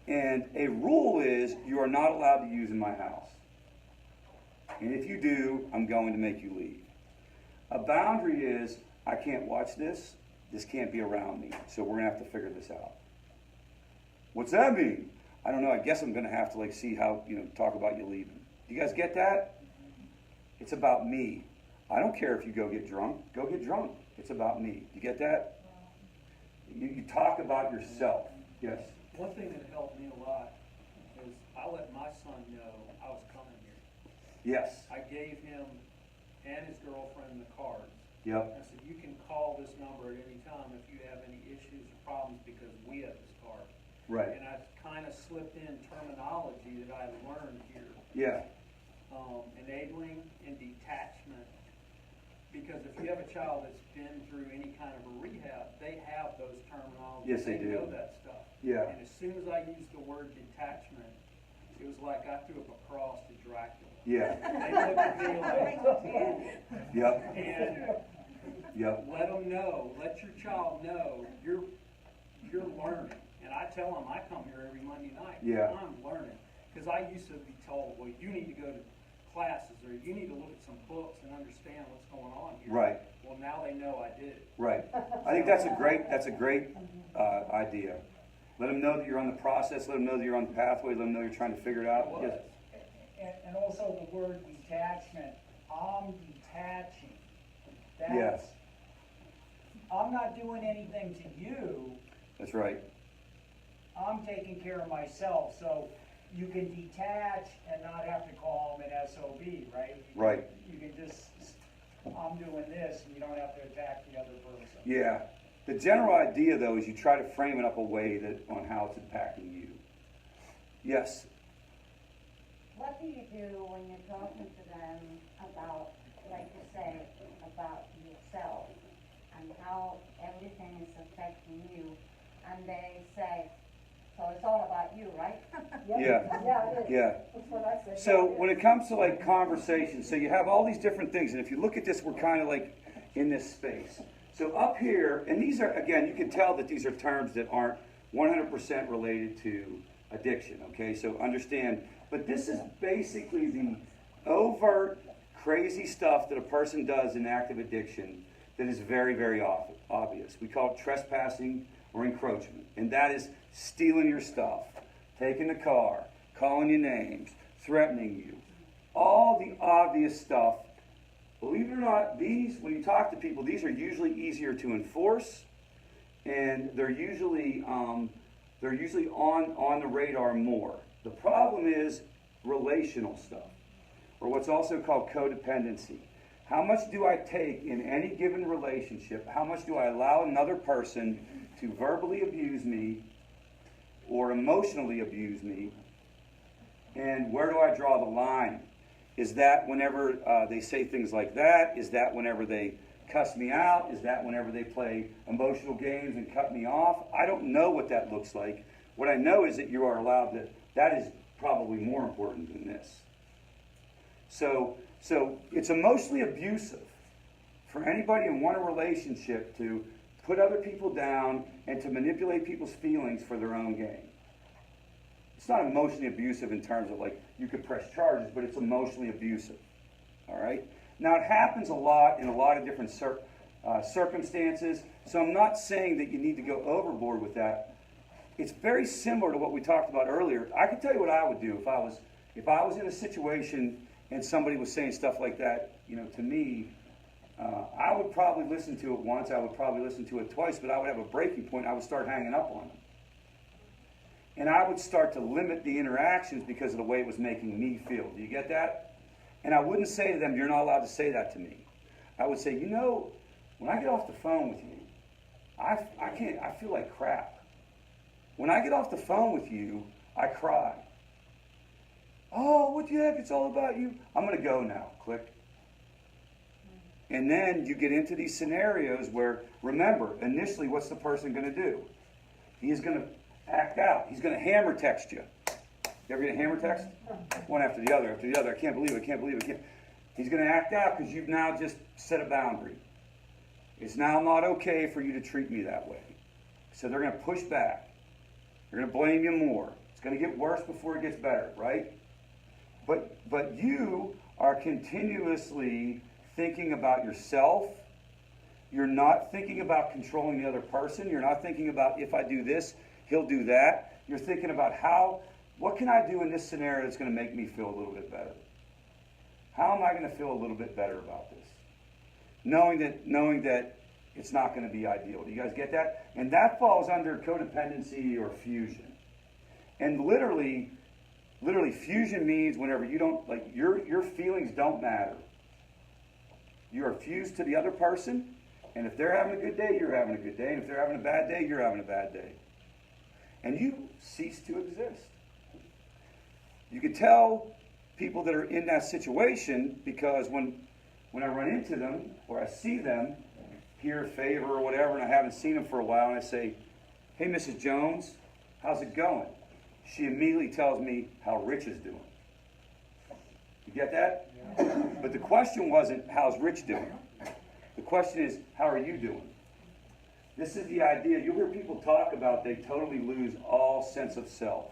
And a rule is you are not allowed to use in my house. And if you do, I'm going to make you leave. A boundary is, I can't watch this. This can't be around me. So we're going to have to figure this out. What's that mean? I don't know. I guess I'm going to have to see how, talk about you leaving. Do you guys get that? It's about me. I don't care if you go get drunk. Go get drunk. It's about me. Do you get that? You talk about yourself. Yes? One thing that helped me a lot is I let my son know I was coming here. Yes. I gave him and his girlfriend the cards. Yep. I said, you can call this number at any time if you have any issues or problems because we have this card. Right. And I kind of slipped in terminology that I learned here. Yeah. Enabling and detachment. Because if you have a child that's been through any kind of a rehab, they have those terminologies. Yes, they do. know that stuff. Yeah. And as soon as I used the word detachment, it was like I threw up a cross to Dracula. Yeah. They looked at me like, Yep. and Yep. let them know, let your child know you're learning. And I tell them I come here every Monday night. Yeah. I'm learning. Because I used to be told, well, you need to go to classes or you need to look at some books and understand what's going on here. Right. Well, now they know I did. Right. I think that's a great idea. Let them know that you're on the process. Let them know that you're on the pathway. Let them know you're trying to figure it out. It was. Yes. And also the word detachment, I'm detaching. That's, Yes. I'm not doing anything to you, That's right. I'm taking care of myself, so you can detach and not have to call them an SOB, right? Right. You can just, I'm doing this, and you don't have to attack the other person. Yeah. The general idea, though, is you try to frame it up a way on how it's impacting you. Yes. What do you do when you're talking to them about, like you say, about yourself and how everything is affecting you, and they say, so it's all about you, right? Yeah. Yeah, it is. Yeah. That's what I said. So Yeah, it when is. it comes to conversations, so you have all these different things, and if you look at this, we're kind of in this space. So up here, and these are, again, you can tell that these are terms that aren't 100% related to addiction, okay? So understand, but this is basically the overt, crazy stuff that a person does in active addiction that is very, very obvious. We call it trespassing or encroachment, and that is stealing your stuff, taking the car, calling you names, threatening you. All the obvious stuff. Believe it or not, when you talk to people, these are usually easier to enforce, and they're usually on the radar more. The problem is relational stuff, or what's also called codependency. How much do I take in any given relationship? How much do I allow another person to verbally abuse me or emotionally abuse me? And where do I draw the line? Is that whenever they say things like that? Is that whenever they cuss me out? Is that whenever they play emotional games and cut me off? I don't know what that looks like. What I know is that you are allowed to, that is probably more important than this. So it's emotionally abusive for anybody in one relationship to put other people down and to manipulate people's feelings for their own gain. It's not emotionally abusive in terms of like you could press charges, but it's emotionally abusive. All right? Now it happens a lot in a lot of different circumstances, so I'm not saying that you need to go overboard with that. It's very similar to what we talked about earlier. I can tell you what I would do if I was in a situation and somebody was saying stuff like that, to me. I would probably listen to it once. I would probably listen to it twice, but I would have a breaking point. I would start hanging up on them. And I would start to limit the interactions because of the way it was making me feel. Do you get that? And I wouldn't say to them, you're not allowed to say that to me. I would say, when I get off the phone with you, I feel like crap. When I get off the phone with you, I cry. Oh, what the heck? It's all about you. I'm going to go now. Click. And then you get into these scenarios where, remember, initially, what's the person going to do? He's going to act out. He's going to hammer text you. You ever get a hammer text? One after the other, after the other. I can't believe it. He's going to act out because you've now just set a boundary. It's now not okay for you to treat me that way. So they're going to push back. They're going to blame you more. It's going to get worse before it gets better, right? But you are continuously thinking about yourself. You're not thinking about controlling the other person. You're not thinking about if I do this, he'll do that. You're thinking about what can I do in this scenario that's going to make me feel a little bit better? How am I going to feel a little bit better about this? Knowing that it's not going to be ideal. Do you guys get that? And that falls under codependency or fusion. And literally fusion means whenever you don't, like, your feelings don't matter. You are fused to the other person, and if they're having a good day, you're having a good day, and if they're having a bad day, you're having a bad day. And you cease to exist. You can tell people that are in that situation because when I run into them or I see them here at Favor or whatever, and I haven't seen them for a while, and I say, hey, Mrs. Jones, how's it going? She immediately tells me how Rich is doing. You get that? Yeah. But the question wasn't, how's Rich doing? The question is, how are you doing? This is the idea. You'll hear people talk about they totally lose all sense of self,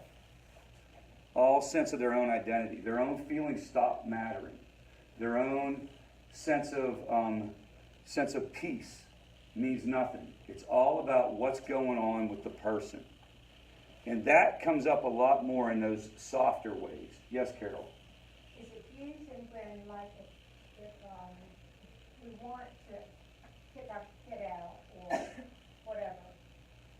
all sense of their own identity. Their own feelings stop mattering. Their own sense of peace means nothing. It's all about what's going on with the person. And that comes up a lot more in those softer ways. Yes, Carol? Is it fusion when, like, if we want to kick our kid out or whatever,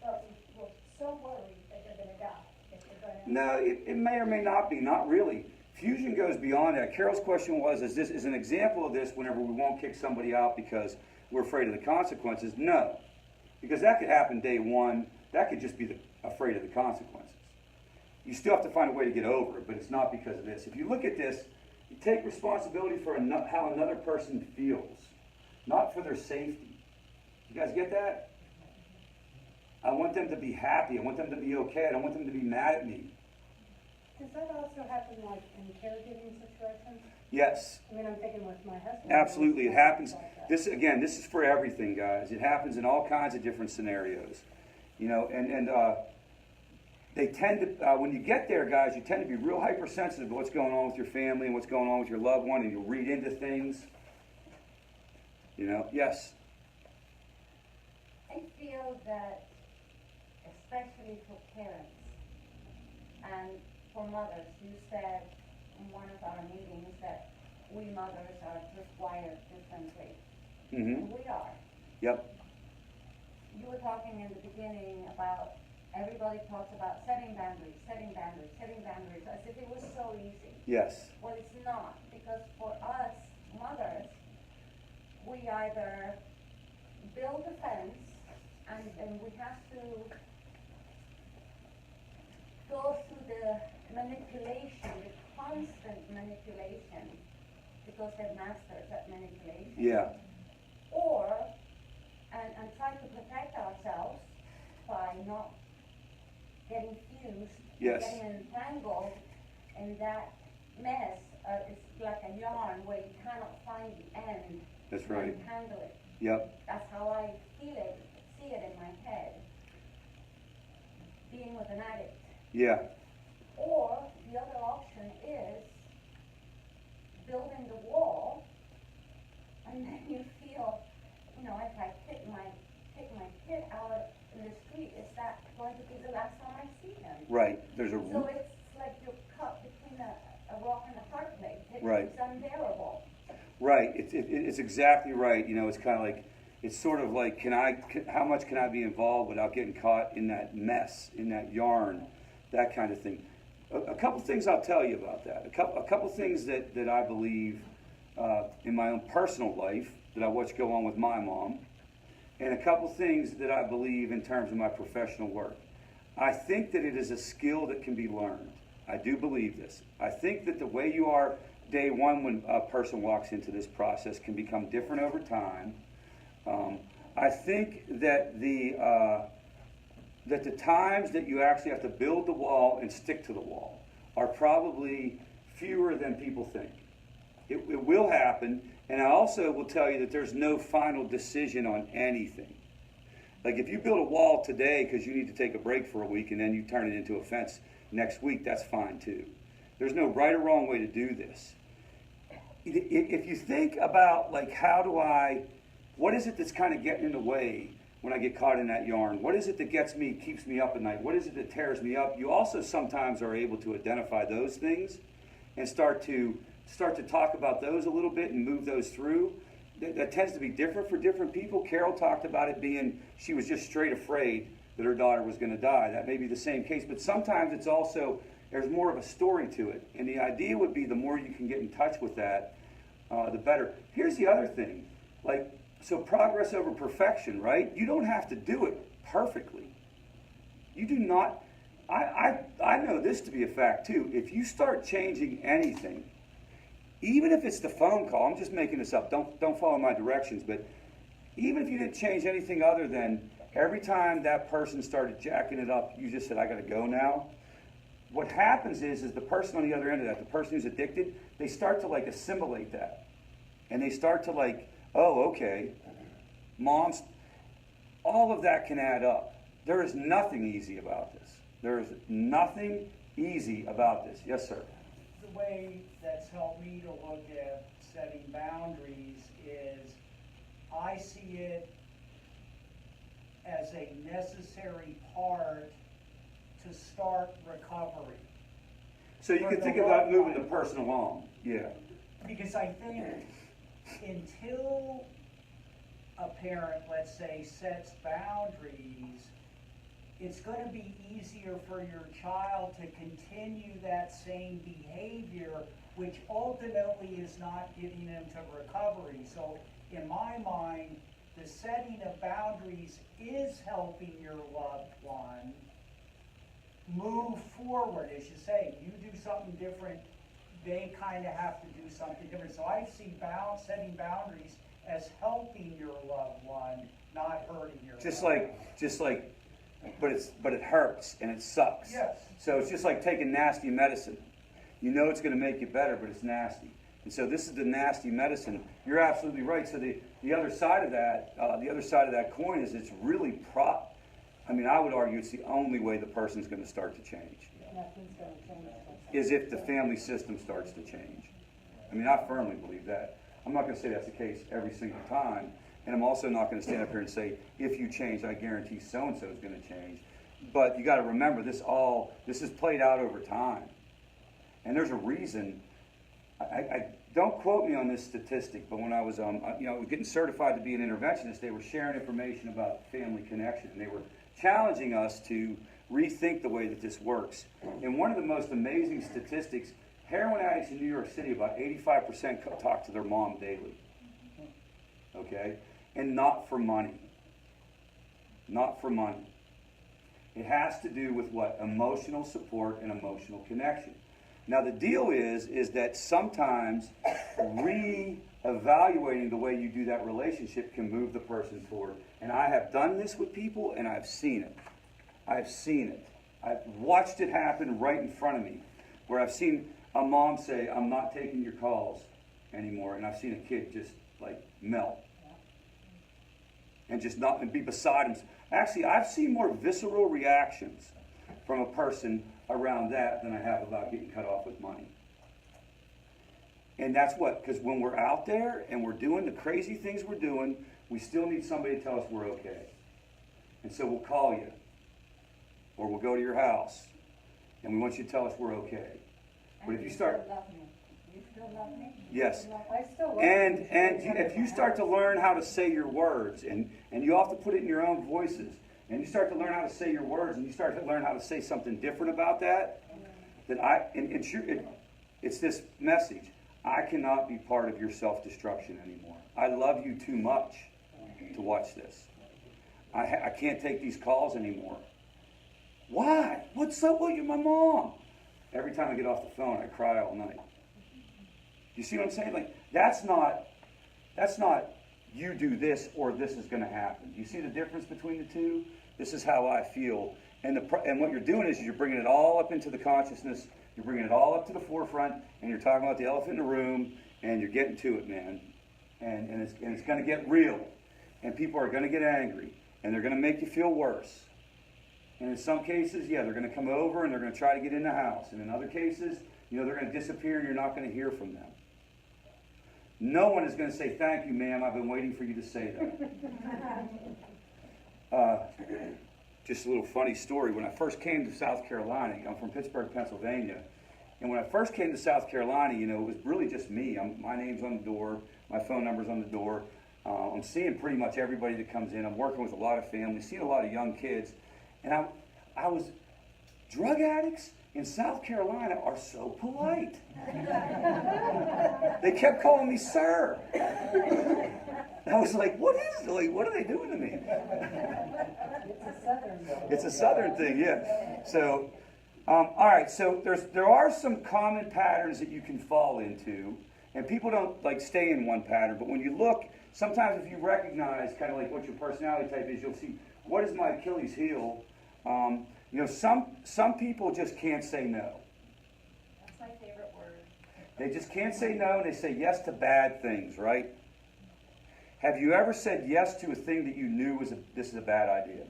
but we're so worried that they're going to die, that they're going to... No, it may or may not be. Not really. Fusion goes beyond that. Carol's question was, is an example of this whenever we won't kick somebody out because we're afraid of the consequences? No. Because that could happen day one. That could just be afraid of the consequences. You still have to find a way to get over it, but it's not because of this. If you look at this, you take responsibility for how another person feels, not for their safety. You guys get that? I want them to be happy. I want them to be okay. I don't want them to be mad at me. Does that also happen like in caregiving situations? Yes. I mean, I'm thinking with my husband. Absolutely, it happens. This is for everything, guys. It happens in all kinds of different scenarios. And they tend to, when you get there, guys, you tend to be real hypersensitive to what's going on with your family and what's going on with your loved one, and you'll read into things. Yes? I feel that, especially for parents and for mothers, you said in one of our meetings that we mothers are just wired differently. Mm-hmm. We are. Yep. You were talking in the beginning about everybody talks about setting boundaries, as if it was so easy. Yes. Well, it's not, because for us mothers, we either build a fence and we have to go through the manipulation, the constant manipulation, because they're masters at manipulation. Yeah. Or, and try to protect ourselves by not getting fused, Yes. getting entangled in that mess it's like a yarn where you cannot find the end. That's right. And handle it. Yep. That's how I feel it, see it in my head. Being with an addict. Yeah. Or the other option is building the wall, and then you feel, you know, if I take my kid out in the street, is that going to be the last time I see him? Right. There's a So it's like you're caught between a rock and a hard place. Right. It's unbearable. right. It's exactly right. You know, it's kind of like, it's sort of like, how much can I be involved without getting caught in that mess, in that yarn, that kind of thing. A couple things I'll tell you about that. A couple things that I believe in my own personal life that I watch go on with my mom, and a couple things that I believe in terms of my professional work. I think that it is a skill that can be learned. I do believe this. I think that the way you are day one when a person walks into this process can become different over time. I think that the times that you actually have to build the wall and stick to the wall are probably fewer than people think. It will happen, and I also will tell you that there's no final decision on anything. Like if you build a wall today because you need to take a break for a week and then you turn it into a fence next week, that's fine too. There's no right or wrong way to do this. If you think about like what is it that's kind of getting in the way when I get caught in that yarn? What is it that keeps me up at night? What is it that tears me up? You also sometimes are able to identify those things and start to talk about those a little bit and move those through. That tends to be different for different people. Carol talked about it being, she was just straight afraid that her daughter was going to die. That may be the same case, but sometimes it's also, there's more of a story to it. And the idea would be the more you can get in touch with that, the better. Here's the other thing. So progress over perfection, right? You don't have to do it perfectly. You do not. I know this to be a fact too. If you start changing anything, even if it's the phone call, I'm just making this up, don't follow my directions, but even if you didn't change anything other than every time that person started jacking it up, you just said, I gotta go now. What happens is the person on the other end of that, the person who's addicted, they start to like assimilate that. And they start to like, oh, okay, moms, all of that can add up. There is nothing easy about this. There is nothing easy about this. Yes, sir. The way that's helped me to look at setting boundaries is I see it as a necessary part to start recovery. So you can think about moving the person along. Yeah. Because I think until a parent, let's say, sets boundaries, it's going to be easier for your child to continue that same behavior, which ultimately is not getting them to recovery. So in my mind, the setting of boundaries is helping your loved one move forward. As you say, you do something different, they kind of have to do something different. So I see setting boundaries as helping your loved one, not hurting your Just like, but it hurts and it sucks. Yes. So it's just like taking nasty medicine. You know it's going to make you better, but it's nasty. And so this is the nasty medicine. You're absolutely right. So the other side of that coin is it's really I would argue it's the only way the person's going to start to change. Nothing's gonna change. Is if the family system starts to change. I firmly believe that. I'm not going to say that's the case every single time, and I'm also not going to stand up here and say, if you change, I guarantee so-and-so is going to change. But you got to remember, this is played out over time. And there's a reason, I don't quote me on this statistic, but when I was getting certified to be an interventionist, they were sharing information about family connection, and they were challenging us to rethink the way that this works. And one of the most amazing statistics, heroin addicts in New York City, about 85% talk to their mom daily. Okay? And not for money. Not for money. It has to do with what? Emotional support and emotional connection. Now the deal is that sometimes re-evaluating the way you do that relationship can move the person forward. And I have done this with people and I've seen it. I've seen it. I've watched it happen right in front of me. Where I've seen a mom say, I'm not taking your calls anymore, and I've seen a kid just like melt. And just not, and be beside him. Actually, I've seen more visceral reactions from a person around that than I have about getting cut off with money. And that's what, because when we're out there and we're doing the crazy things we're doing, we still need somebody to tell us we're okay. And so we'll call you, or we'll go to your house, and we want you to tell us we're okay. But if you start, You still love me? yes. I still love And you. if you start to learn how to say your words, and you have to put it in your own voices, and you start to learn how to say your words, and you start to learn how to say something different about that, then it's this message. I cannot be part of your self-destruction anymore. I love you too much to watch this. I can't take these calls anymore. Why? What's up? Well, you're my mom. Every time I get off the phone, I cry all night. You see what I'm saying? Like, that's not you do this or this is going to happen. You see the difference between the two? This is how I feel. And what you're doing is you're bringing it all up into the consciousness. You're bringing it all up to the forefront, and you're talking about the elephant in the room, and you're getting to it, man. And it's going to get real. And people are going to get angry, and they're going to make you feel worse. And in some cases, yeah, they're going to come over, and they're going to try to get in the house. And in other cases, they're going to disappear, and you're not going to hear from them. No one is going to say, thank you, ma'am, I've been waiting for you to say that. Just a little funny story. When I first came to South Carolina, I'm from Pittsburgh, Pennsylvania, and when I first came to South Carolina, it was really just me. My name's on the door, my phone number's on the door. I'm seeing pretty much everybody that comes in. I'm working with a lot of families, seeing a lot of young kids, and I was, drug addicts in South Carolina are so polite. They kept calling me sir. I was like, what are they doing to me? It's a Southern thing, yeah. So, all right, so there are some common patterns that you can fall into, and people don't like stay in one pattern, but when you look, sometimes if you recognize kind of like what your personality type is, you'll see, what is my Achilles heel? Some people just can't say no. That's my favorite word. They just can't say no, and they say yes to bad things, right? Have you ever said yes to a thing that you knew this is a bad idea?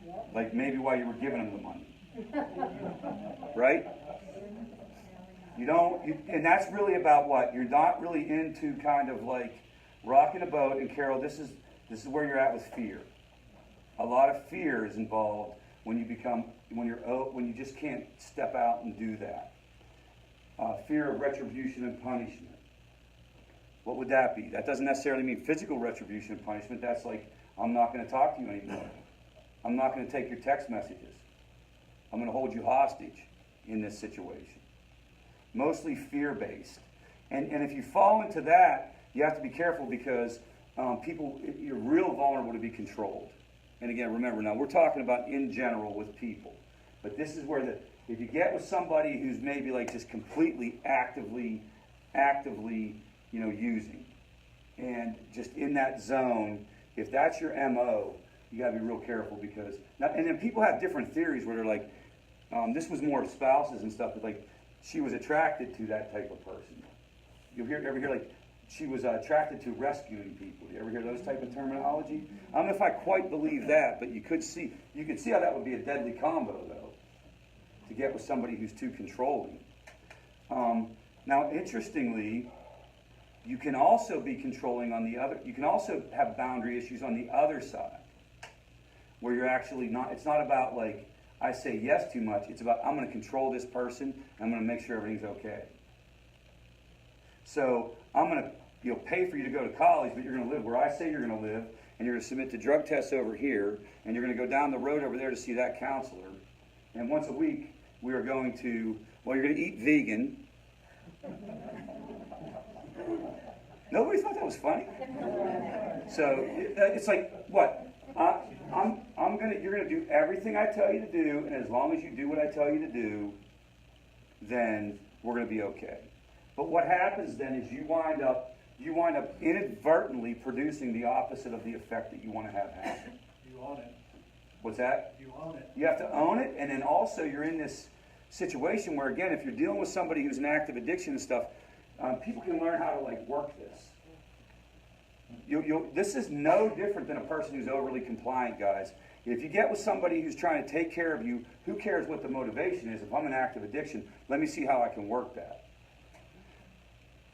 Yeah. Like maybe while you were giving them the money. Right? And that's really about what? You're not really into kind of like rocking a boat, and Carol, this is where you're at with fear. A lot of fear is involved when you just can't step out and do that. Fear of retribution and punishment. What would that be? That doesn't necessarily mean physical retribution and punishment. That's like, I'm not going to talk to you anymore. I'm not going to take your text messages. I'm going to hold you hostage in this situation. Mostly fear-based. And if you fall into that, you have to be careful because you're real vulnerable to be controlled. And again, remember, now we're talking about in general with people. But this is where if you get with somebody who's maybe like just completely actively using, and just in that zone, if that's your MO, you got to be real careful because, and then people have different theories where they're like, this was more spouses and stuff, but like, she was attracted to that type of person. Ever hear like, she was attracted to rescuing people. Do you ever hear those type of terminology? I don't know if I quite believe that, but you could see how that would be a deadly combo, though, to get with somebody who's too controlling. Now, interestingly, you can also be controlling on the other. You can also have boundary issues on the other side, where you're actually not. It's not about like I say yes too much. It's about I'm going to control this person. And I'm going to make sure everything's okay. So I'm going to pay for you to go to college, but you're going to live where I say you're going to live, and you're going to submit to drug tests over here, and you're going to go down the road over there to see that counselor. And once a week, we are going to, you're going to eat vegan. Nobody thought that was funny. So it's like, what? You're going to do everything I tell you to do, and as long as you do what I tell you to do, then we're going to be okay. But what happens then is you wind up inadvertently producing the opposite of the effect that you want to have happen. You own it. What's that? You own it. You have to own it, and then also you're in this situation where, again, if you're dealing with somebody who's in active addiction and stuff, people can learn how to like work this. This is no different than a person who's overly compliant, guys. If you get with somebody who's trying to take care of you, who cares what the motivation is? If I'm in active addiction, let me see how I can work that.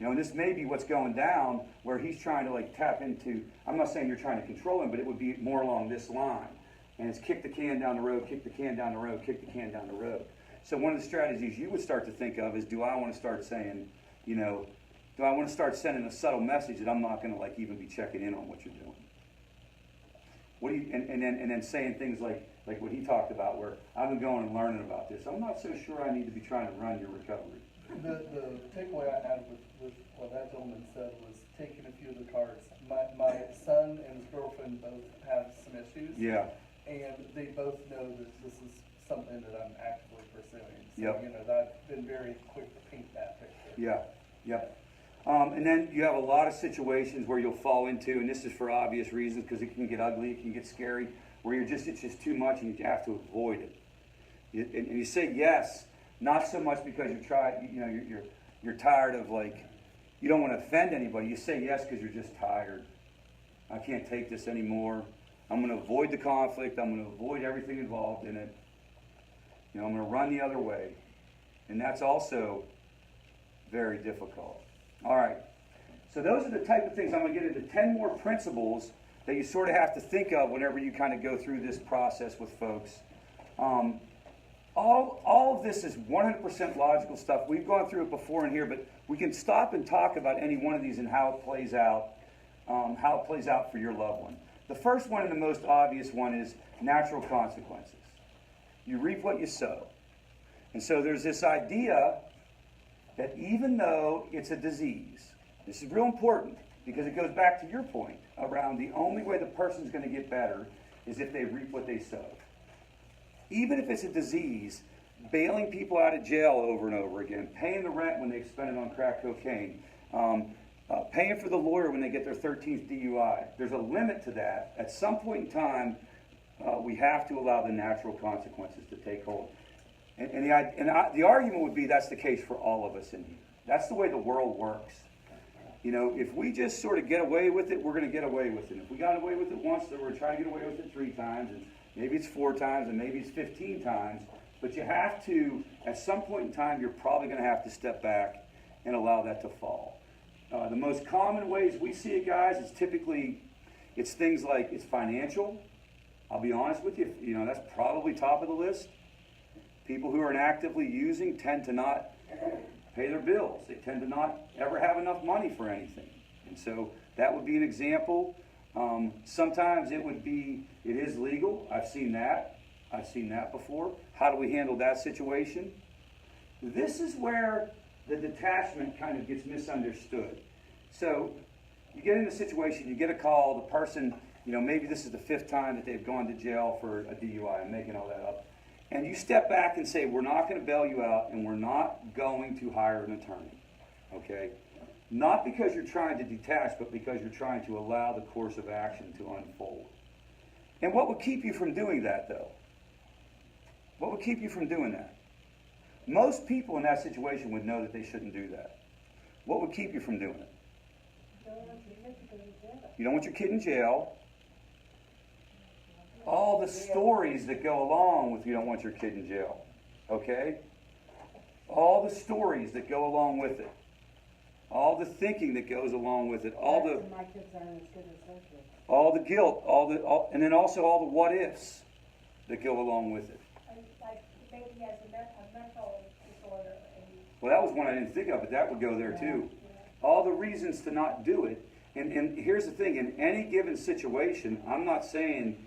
And this may be what's going down where he's trying to like tap into, I'm not saying you're trying to control him, but it would be more along this line. And it's kick the can down the road, kick the can down the road, kick the can down the road. So one of the strategies you would start to think of is, do I want to start saying, do I want to start sending a subtle message that I'm not going to like even be checking in on what you're doing? What do you, and then saying things like what he talked about, where I've been going and learning about this. I'm not so sure I need to be trying to run your recovery. The takeaway I had with what that gentleman said was taking a few of the cards. My son and his girlfriend both have some issues. Yeah. And they both know that this is something that I'm actively pursuing. So, Yep. I've been very quick to paint that picture. Yeah, yep. And then you have a lot of situations where you'll fall into, and this is for obvious reasons because it can get ugly, it can get scary, where it's just too much and you have to avoid it. And you say yes, not so much because you're tired of you don't want to offend anybody. You say yes because you're just tired. I can't take this anymore. I'm going to avoid the conflict. I'm going to avoid everything involved in it. I'm going to run the other way. And that's also very difficult. All right. So those are the type of things. I'm going to get into 10 more principles that you sort of have to think of whenever you kind of go through this process with folks. All of this is 100% logical stuff. We've gone through it before in here, but we can stop and talk about any one of these and how it plays out for your loved one. The first one and the most obvious one is natural consequences. You reap what you sow. And so there's this idea that even though it's a disease, this is real important because it goes back to your point around the only way the person's going to get better is if they reap what they sow. Even if it's a disease, bailing people out of jail over and over again, paying the rent when they've spent it on crack cocaine, paying for the lawyer when they get their 13th DUI. There's a limit to that. At some point in time, we have to allow the natural consequences to take hold. And the argument would be that's the case for all of us in here. That's the way the world works. If we just sort of get away with it, we're going to get away with it. If we got away with it once, then we're trying to get away with it 3 times, and maybe it's 4 times, and maybe it's 15 times. But you have to, at some point in time, you're probably going to have to step back and allow that to fall. The most common ways we see it, guys, is typically, it's things like it's financial. I'll be honest with you, that's probably top of the list. People who are actively using tend to not pay their bills. They tend to not ever have enough money for anything. And so that would be an example. Sometimes it is legal. I've seen that before. How do we handle that situation? This is where the detachment kind of gets misunderstood. So you get in a situation, you get a call, the person, maybe this is the 5th time that they've gone to jail for a DUI. I'm making all that up. And you step back and say, we're not going to bail you out and we're not going to hire an attorney. Okay? Not because you're trying to detach, but because you're trying to allow the course of action to unfold. And what would keep you from doing that, though? What would keep you from doing that? Most people in that situation would know that they shouldn't do that. What would keep you from doing it? You don't want your kid in jail. All the stories that go along with you don't want your kid in jail. Okay? All the stories that go along with it. All the thinking that goes along with it. All the guilt. And then also all the what ifs that go along with it. Like the baby has a mental disorder. Well, that was one I didn't think of, but that would go there too. All the reasons to not do it. And here's the thing. In any given situation, I'm not saying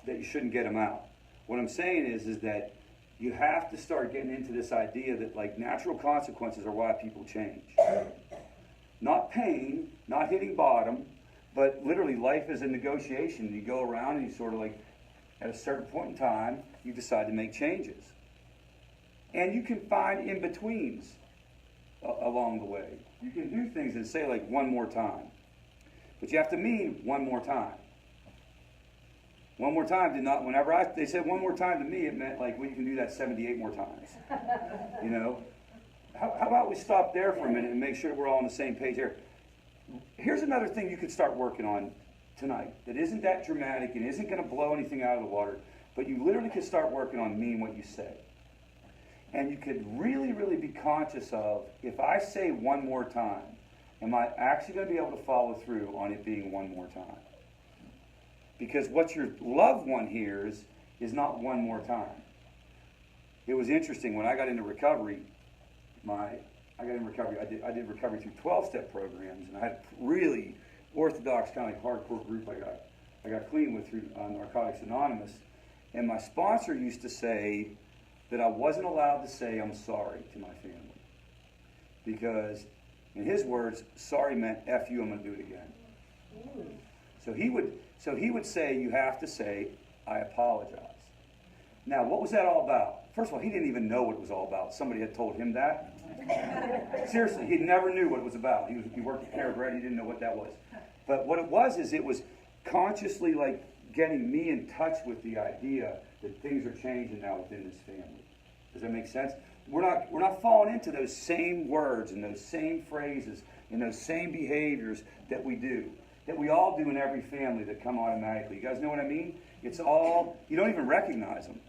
that you shouldn't get them out. What I'm saying is that you have to start getting into this idea that natural consequences are why people change. Not pain, not hitting bottom, but literally life is a negotiation. You go around and you sort of at a certain point in time, you decide to make changes. And you can find in-betweens along the way. You can do things and say one more time. But you have to mean one more time. One more time did not, they said one more time to me, it meant like, well, you can do that 78 more times. You know? How about we stop there for a minute and make sure we're all on the same page here? Here's another thing you could start working on tonight that isn't that dramatic and isn't going to blow anything out of the water, but you literally could start working on meaning what you say. And you could really, really be conscious of, if I say one more time, am I actually going to be able to follow through on it being one more time? Because what your loved one hears is not one more time. It was interesting, when I got into recovery, I did recovery through 12-step programs, and I had a really orthodox kind of hardcore group I got clean with through Narcotics Anonymous. And my sponsor used to say that I wasn't allowed to say I'm sorry to my family. Because, in his words, sorry meant F you, I'm going to do it again. So he would say, you have to say, I apologize. Now, what was that all about? First of all, he didn't even know what it was all about. Somebody had told him that. Seriously, he never knew what it was about. He worked at Care Bread, he didn't know what that was. But what it was is it was consciously like getting me in touch with the idea that things are changing now within this family. Does that make sense? We're not falling into those same words and those same phrases and those same behaviors that we all do in every family that come automatically. You guys know what I mean? It's all, you don't even recognize them.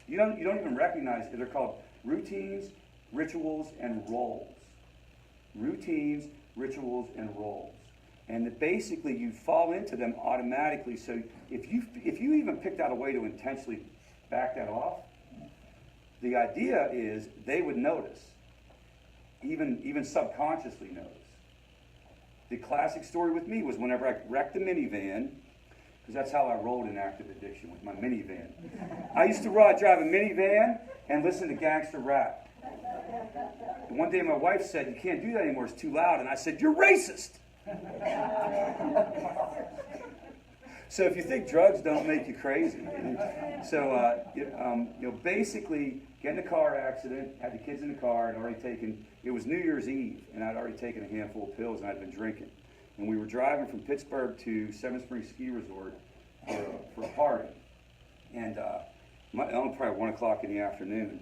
You don't even recognize it. They're called routines, rituals, and roles. Routines, rituals, and roles. And that basically you fall into them automatically. So if you even picked out a way to intentionally back that off, the idea is they would notice, even subconsciously notice. The classic story with me was whenever I wrecked the minivan, because that's how I rolled in active addiction, with my minivan. I used to drive a minivan and listen to gangster rap. And one day my wife said, you can't do that anymore, it's too loud. And I said, you're racist. So if you think drugs don't make you crazy. Basically, get in a car accident, had the kids in the car, and already taken, it was New Year's Eve, and I'd already taken a handful of pills, and I'd been drinking. And we were driving from Pittsburgh to Seven Springs Ski Resort for a party. And probably 1 o'clock in the afternoon.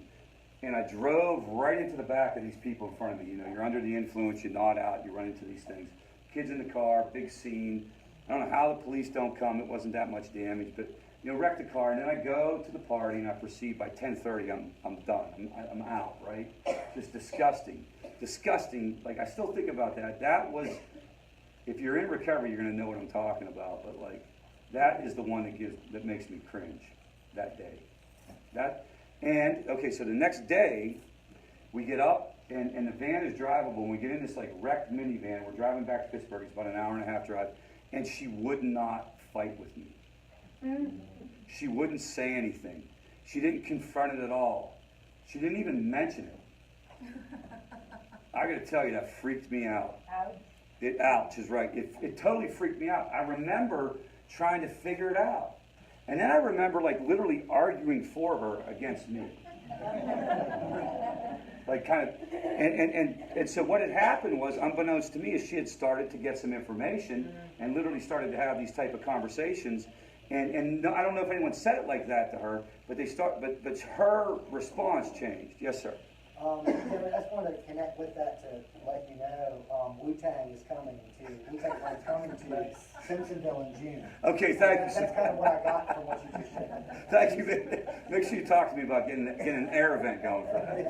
And I drove right into the back of these people in front of me. You know, you're under the influence, you nod out, you run into these things. Kids in the car, big scene. I don't know how the police don't come. It wasn't that much damage, but wrecked the car. And then I go to the party, and I perceive by 10:30 I'm done. I'm out. Right? Just disgusting. Like, I still think about that. That was, if you're in recovery, you're going to know what I'm talking about. But like, that is the one that makes me cringe. That day. So the next day, we get up. And the van is drivable, and we get in this like wrecked minivan. We're driving back to Pittsburgh. It's about an hour and a half drive, and she would not fight with me. She wouldn't say anything. She didn't confront it at all. She didn't even mention it. I got to tell you, that freaked me out. Ouch. Ouch is right. It totally freaked me out. I remember trying to figure it out, and then I remember like literally arguing for her against me. Like kind of, and so what had happened was, unbeknownst to me, is she had started to get some information and literally started to have these type of conversations. And I don't know if anyone said it like that to her, but but her response changed. Yes, sir. I just wanted to connect with that to let you know Wu-Tang is coming to Simpsonville in June. Okay, thank you. That's kind of what I got from what you just said. Thank you. Make sure you talk to me about getting an air event going for that.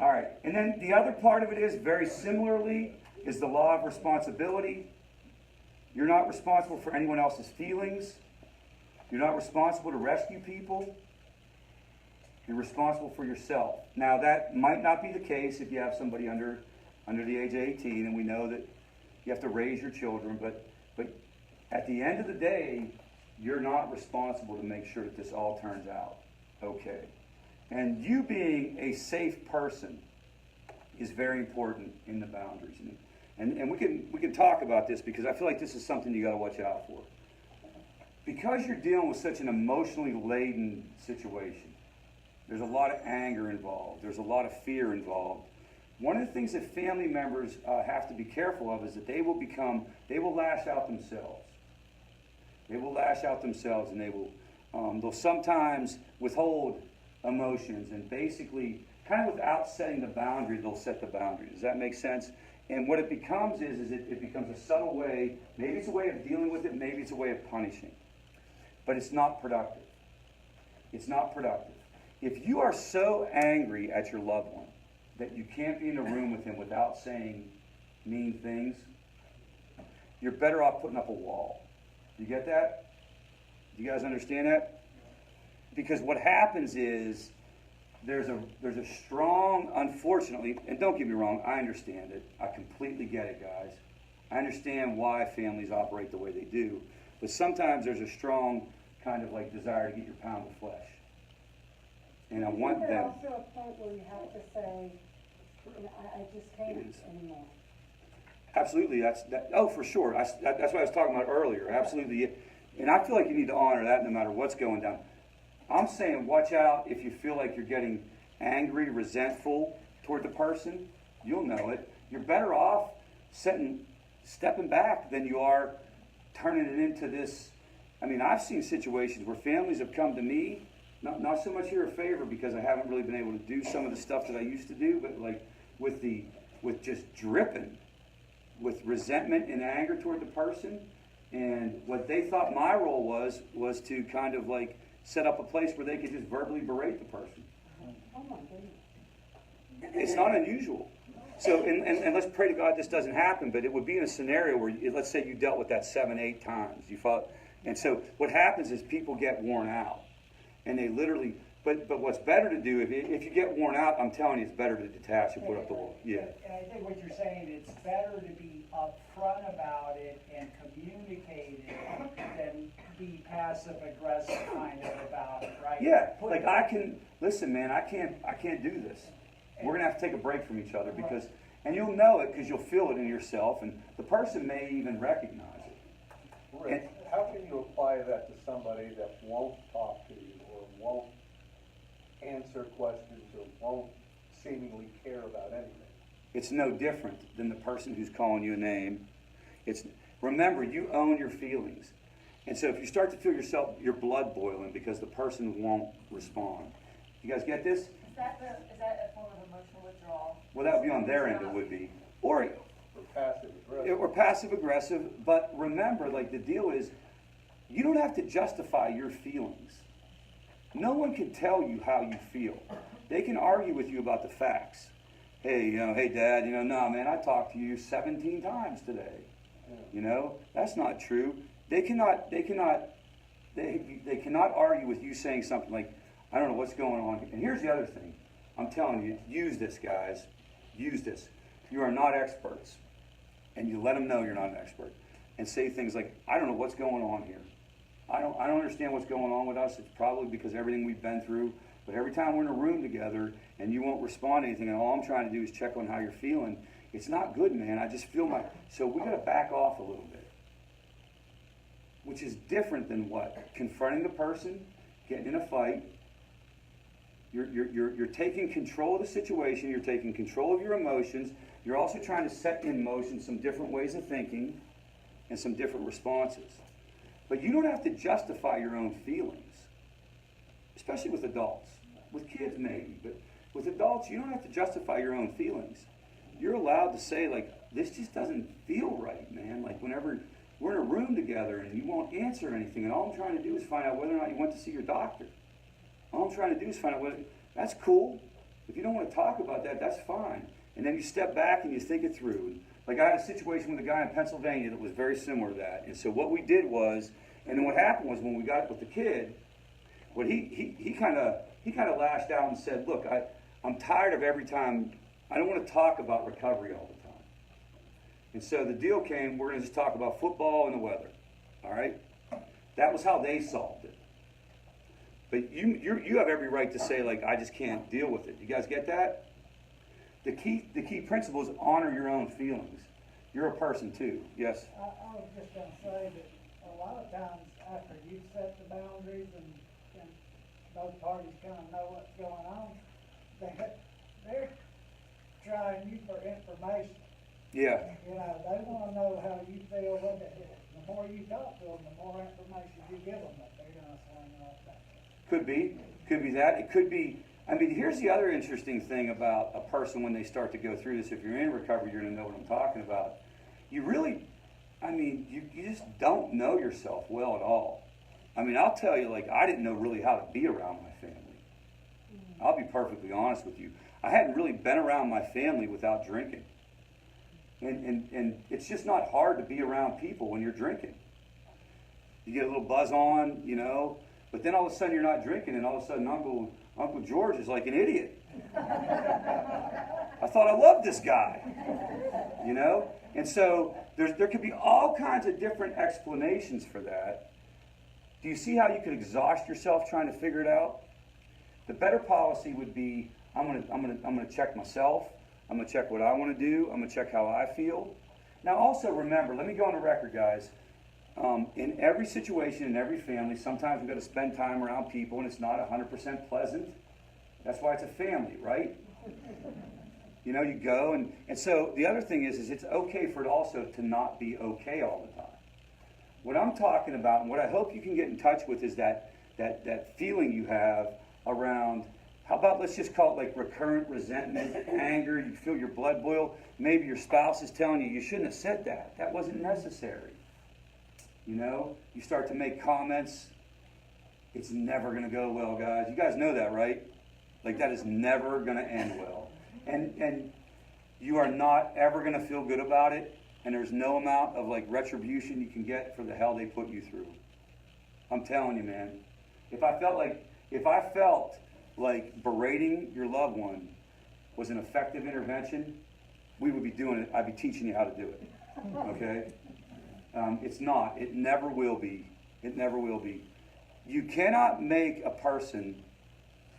All right. And then the other part of it is, very similarly, is the law of responsibility. You're not responsible for anyone else's feelings. You're not responsible to rescue people. You're responsible for yourself. Now, that might not be the case if you have somebody under the age of 18, and we know that you have to raise your children, but at the end of the day, you're not responsible to make sure that this all turns out okay. And you being a safe person is very important in the boundaries. And we can talk about this, because I feel like this is something you got to watch out for. Because you're dealing with such an emotionally laden situation, there's a lot of anger involved. There's a lot of fear involved. One of the things that family members have to be careful of is that they will lash out themselves. They will lash out themselves, and they'll sometimes withhold emotions, and basically, kind of without setting the boundary, they'll set the boundary. Does that make sense? And what it becomes is it becomes a subtle way. Maybe it's a way of dealing with it. Maybe it's a way of punishing. But it's not productive. It's not productive. If you are so angry at your loved one that you can't be in a room with him without saying mean things, you're better off putting up a wall. You get that? Do you guys understand that? Because what happens is there's a strong, unfortunately, and don't get me wrong, I understand it. I completely get it, guys. I understand why families operate the way they do. But sometimes there's a strong kind of like desire to get your pound of flesh. And I want Isn't them. there also a point where you have to say, I just can't It is. anymore? Absolutely, oh, for sure. That's what I was talking about earlier. Absolutely. And I feel like you need to honor that no matter what's going down. I'm saying watch out if you feel like you're getting angry, resentful toward the person. You'll know it. You're better off stepping back than you are turning it into this. I mean, I've seen situations where families have come to me, not so much here at Favor because I haven't really been able to do some of the stuff that I used to do, but like with just dripping with resentment and anger toward the person. And what they thought my role was to kind of like set up a place where they could just verbally berate the person. Oh my goodness. It's not unusual. So, and let's pray to God this doesn't happen, but it would be in a scenario where, let's say you dealt with that 7-8 times. You fought, and so what happens is people get worn out. And they literally, but what's better to do, if you get worn out, I'm telling you, it's better to detach and put up the wall. Yeah. And I think what you're saying, it's better to be upfront about it and communicate it than be passive aggressive kind of about it, right? Yeah, like listen, man, I can't do this. We're gonna have to take a break from each other because, and you'll know it because you'll feel it in yourself, and the person may even recognize it. Rick, how can you apply that to somebody that won't talk to you or won't answer questions or won't seemingly care about anything? It's no different than the person who's calling you a name. Remember, you own your feelings. And so if you start to feel your blood boiling because the person won't respond. You guys get this? Is that a form of emotional withdrawal? Well, that would be on their end, it would be. Or Passive aggressive. or passive aggressive, but remember, like the deal is, you don't have to justify your feelings. No one can tell you how you feel. They can argue with you about the facts. Hey, hey Dad, no man, I talked to you 17 times today. That's not true. They cannot argue with you saying something like, I don't know what's going on. And here's the other thing. I'm telling you, use this, guys. Use this. You are not experts. And you let them know you're not an expert. And say things like, I don't know what's going on here. I don't understand what's going on with us. It's probably because everything we've been through. But every time we're in a room together and you won't respond to anything, and all I'm trying to do is check on how you're feeling, it's not good, man. I just feel so we got to back off a little bit. Which is different than what? Confronting the person, getting in a fight. You're taking control of the situation. You're taking control of your emotions. You're also trying to set in motion some different ways of thinking and some different responses. But you don't have to justify your own feelings, especially with adults. With kids, maybe, but with adults, you don't have to justify your own feelings. You're allowed to say, like, this just doesn't feel right, man. Like, whenever we're in a room together and you won't answer anything, and all I'm trying to do is find out whether or not you went to see your doctor. All I'm trying to do is find out whether, that's cool. If you don't want to talk about that, that's fine. And then you step back and you think it through. Like I had a situation with a guy in Pennsylvania that was very similar to that. And so what we did was, and then what happened was when we got with the kid, what he kind of lashed out and said, look, I'm tired of every time, I don't want to talk about recovery all the time. And so the deal came, we're going to just talk about football and the weather. All right? That was how they solved it. But you have every right to say, like, I just can't deal with it. You guys get that? The key principle is honor your own feelings. You're a person too. Yes? I was just gonna say that a lot of times after you set the boundaries and both parties kind of know what's going on, they're trying you for information. Yeah. They want to know how you feel with it. The more you talk to them, the more information you give them, but they're gonna sign off that. Could be that. It could be, I mean, here's the other interesting thing about a person when they start to go through this. If you're in recovery, you're gonna know what I'm talking about. You really, I mean, you just don't know yourself well at all. I mean, I'll tell you, like, I didn't know really how to be around my family. I'll be perfectly honest with you. I hadn't really been around my family without drinking. And it's just not hard to be around people when you're drinking. You get a little buzz on, you know, but then all of a sudden you're not drinking, and all of a sudden Uncle George is like an idiot. I thought I loved this guy, you know? And so there could be all kinds of different explanations for that. Do you see how you could exhaust yourself trying to figure it out? The better policy would be, I'm gonna check myself. I'm gonna check what I want to do. I'm gonna check how I feel. Now, also remember, let me go on the record, guys. In every situation, in every family, sometimes we've got to spend time around people, and it's not 100% pleasant. That's why it's a family, right? You know, you go, and so the other thing is it's okay for it also to not be okay all the time. What I'm talking about, and what I hope you can get in touch with, is that feeling you have around, how about, let's just call it like recurrent resentment, anger, you feel your blood boil. Maybe your spouse is telling you shouldn't have said that. That wasn't necessary. You know, you start to make comments. It's never going to go well, guys. You guys know that, right? Like, that is never going to end well. And you are not ever going to feel good about it. And there's no amount of, like, retribution you can get for the hell they put you through. I'm telling you, man. If I felt like berating your loved one was an effective intervention, we would be doing it. I'd be teaching you how to do it. Okay? It's not. It never will be. It never will be. You cannot make a person.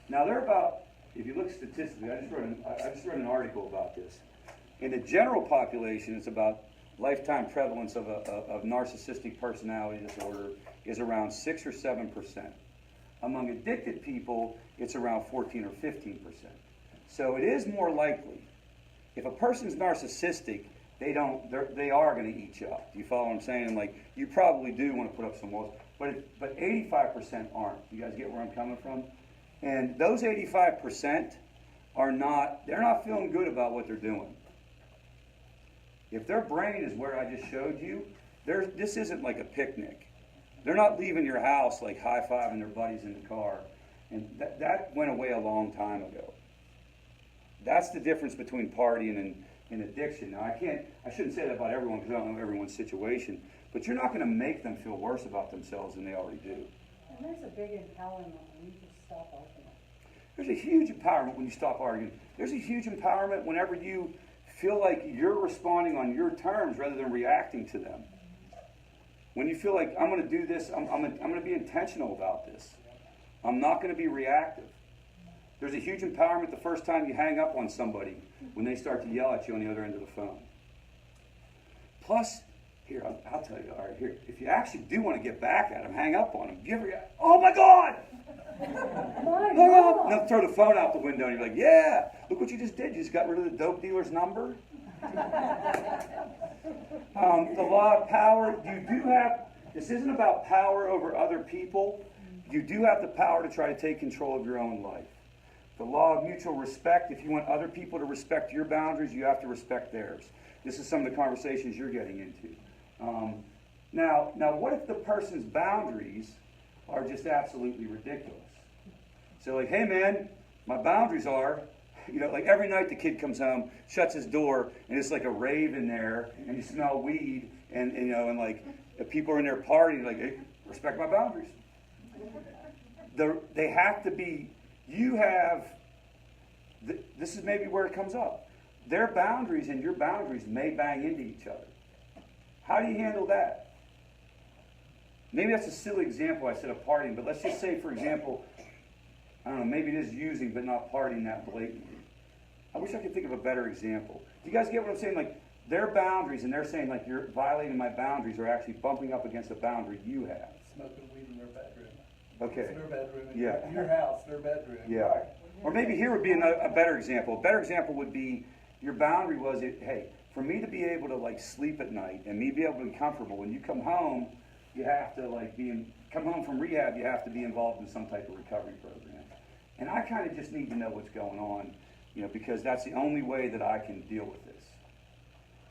Now, they're about, if you look statistically, I just read an article about this. In the general population, it's about lifetime prevalence of narcissistic personality disorder is around 6 or 7%. Among addicted people, it's around 14 or 15%. So it is more likely. If a person's narcissistic, they are going to eat you up. Do you follow what I'm saying? Like, you probably do want to put up some walls, but 85% aren't. You guys get where I'm coming from? And those 85% they're not feeling good about what they're doing. If their brain is where I just showed you, this isn't like a picnic. They're not leaving your house like high-fiving their buddies in the car. And that went away a long time ago. That's the difference between partying and addiction. Now, I shouldn't say that about everyone because I don't know everyone's situation, but you're not going to make them feel worse about themselves than they already do. And there's a big empowerment when you just stop arguing. There's a huge empowerment when you stop arguing. There's a huge empowerment whenever you feel like you're responding on your terms rather than reacting to them. When you feel like, I'm going to do this, I'm going to be intentional about this. I'm not going to be reactive. There's a huge empowerment the first time you hang up on somebody when they start to yell at you on the other end of the phone. Plus, here, I'll tell you, all right, here, if you actually do want to get back at them, hang up on them. Oh my God! No, throw the phone out the window and you're like, yeah, look what you just did. You just got rid of the dope dealer's number. The law of power, this isn't about power over other people. You do have the power to try to take control of your own life. The law of mutual respect, if you want other people to respect your boundaries, you have to respect theirs. This is some of the conversations you're getting into. Now, what if the person's boundaries are just absolutely ridiculous? So like, hey man, my boundaries are, like every night the kid comes home, shuts his door, and it's like a rave in there, and you smell weed, and like the people are in there partying, like, hey, respect my boundaries. They have to be, this is maybe where it comes up. Their boundaries and your boundaries may bang into each other. How do you handle that? Maybe that's a silly example I said of partying, but let's just say, for example, I don't know, maybe it is using but not partying that blatantly. I wish I could think of a better example. Do you guys get what I'm saying? Like, their boundaries, and they're saying, like, you're violating my boundaries, are actually bumping up against a boundary you have. Smoking weed in their bedroom. Okay. It's their bedroom. Yeah. Your house, their bedroom. Yeah. Or maybe here would be a better example. A better example would be your boundary was, hey, for me to be able to, like, sleep at night and me be able to be comfortable, when you come home, you have to, like, be come home from rehab, you have to be involved in some type of recovery program. And I kind of just need to know what's going on, you know, because that's the only way that I can deal with this.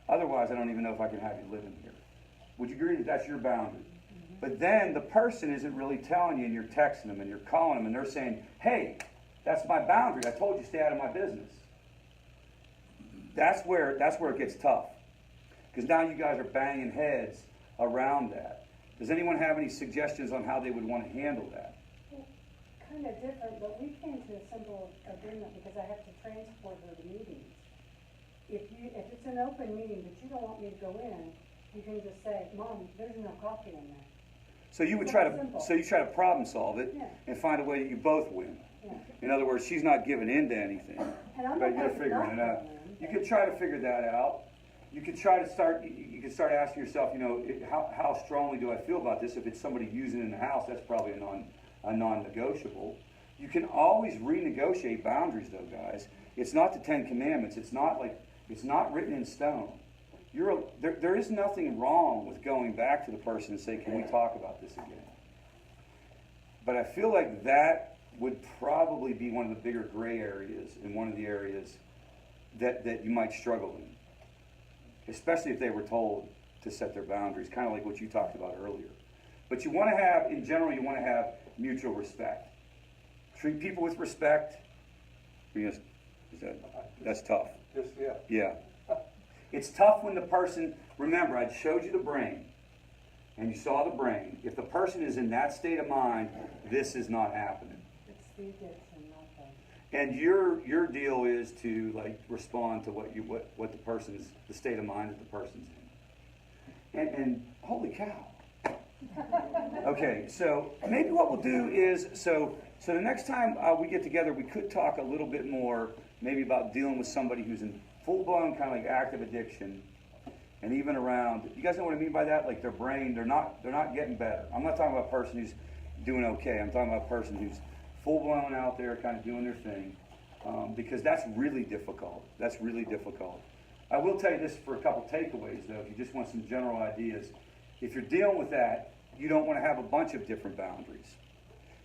Otherwise, I don't even know if I can have you living here. Would you agree that that's your boundary? But then the person isn't really telling you, and you're texting them and you're calling them and they're saying, hey, that's my boundary. I told you stay out of my business. That's where it gets tough. Because now you guys are banging heads around that. Does anyone have any suggestions on how they would want to handle that? Kind of different, but we came to a simple agreement because I have to transport her to meetings. If it's an open meeting, but you don't want me to go in, you can just say, Mom, there's no coffee in there. So you would It's try that to simple. so you try to problem solve it Yeah. and find a way that you both win. Yeah. In other words, she's not giving in to anything, And I'm but not you're gonna figuring it knock out. on them, You but- could try to figure that out. You could try to start. You could start asking yourself, you know, how strongly do I feel about this? If it's somebody using it in the house, that's probably a non-negotiable. You can always renegotiate boundaries, though, guys. It's not the Ten Commandments. It's not written in stone. There is nothing wrong with going back to the person and saying, can we talk about this again? But I feel like that would probably be one of the bigger gray areas and one of the areas that you might struggle in. Especially if they were told to set their boundaries, kind of like what you talked about earlier. But you want to have, in general, you want to have mutual respect. Treat people with respect. That's tough. Just, yeah. Yeah. It's tough when the person, remember, I showed you the brain, and you saw the brain. If the person is in that state of mind, this is not happening. It's the addiction, not them. And your deal is to like respond to what the person's, the state of mind that the person's in. And holy cow. Okay, so maybe what we'll do is, so the next time we get together, we could talk a little bit more maybe about dealing with somebody who's in full-blown kind of like active addiction, and even around, you guys know what I mean by that? Like their brain, they're not getting better. I'm not talking about a person who's doing okay. I'm talking about a person who's full-blown out there kind of doing their thing, because that's really difficult. That's really difficult. I will tell you this for a couple takeaways, though, if you just want some general ideas. If you're dealing with that, you don't want to have a bunch of different boundaries.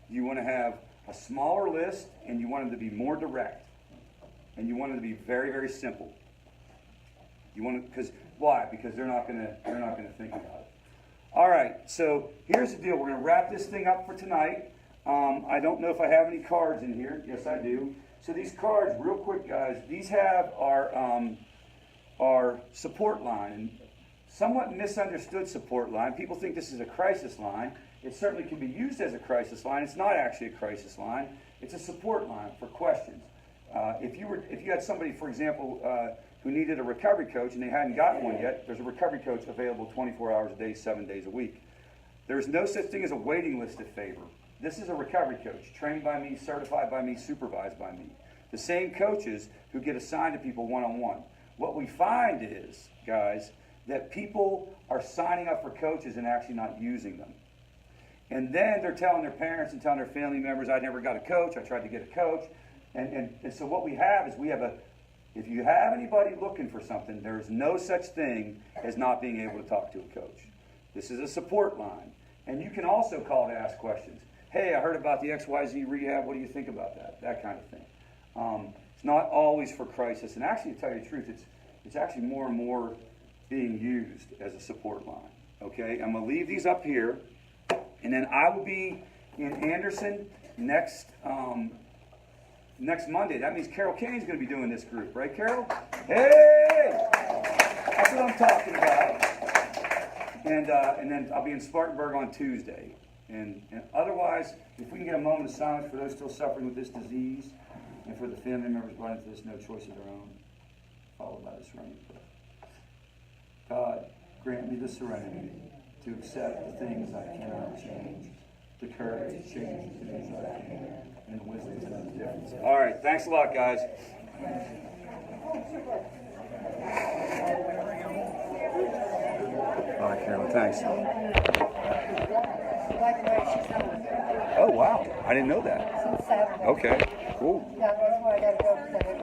You want to have a smaller list, and you want them to be more direct. And you want them to be very, very simple. You want to, because why? Because they're not going to think about it. All right, so here's the deal. We're going to wrap this thing up for tonight. I don't know if I have any cards in here. Yes, I do. So these cards, real quick, guys. These have our support line, and somewhat misunderstood support line. People think this is a crisis line. It certainly can be used as a crisis line. It's not actually a crisis line. It's a support line for questions. If you had somebody, for example, who needed a recovery coach and they hadn't gotten one yet, there's a recovery coach available 24 hours a day, 7 days a week. There's no such thing as a waiting list at FAVOR. This is a recovery coach, trained by me, certified by me, supervised by me. The same coaches who get assigned to people one-on-one. What we find is, guys, that people are signing up for coaches and actually not using them. And then they're telling their parents and telling their family members, I never got a coach, I tried to get a coach. And so what we have is if you have anybody looking for something, there's no such thing as not being able to talk to a coach. This is a support line. And you can also call to ask questions. Hey, I heard about the XYZ rehab, what do you think about that? That kind of thing. It's not always for crisis. And actually, to tell you the truth, it's actually more and more being used as a support line. Okay, I'm going to leave these up here. And then I will be in Anderson next Monday. That means Carol Kane's going to be doing this group, right, Carol? Hey! That's what I'm talking about. And then I'll be in Spartanburg on Tuesday. And otherwise, if we can get a moment of silence for those still suffering with this disease, and for the family members brought into this no choice of their own, followed by the surrender prayer. God, grant me the serenity to accept the things I cannot change, the courage to change the things I can, and the wisdom to know the difference. All right, thanks a lot, guys. All right, Carolyn, thanks. Oh, wow, I didn't know that. Okay, cool. Yeah, that's why I gotta go.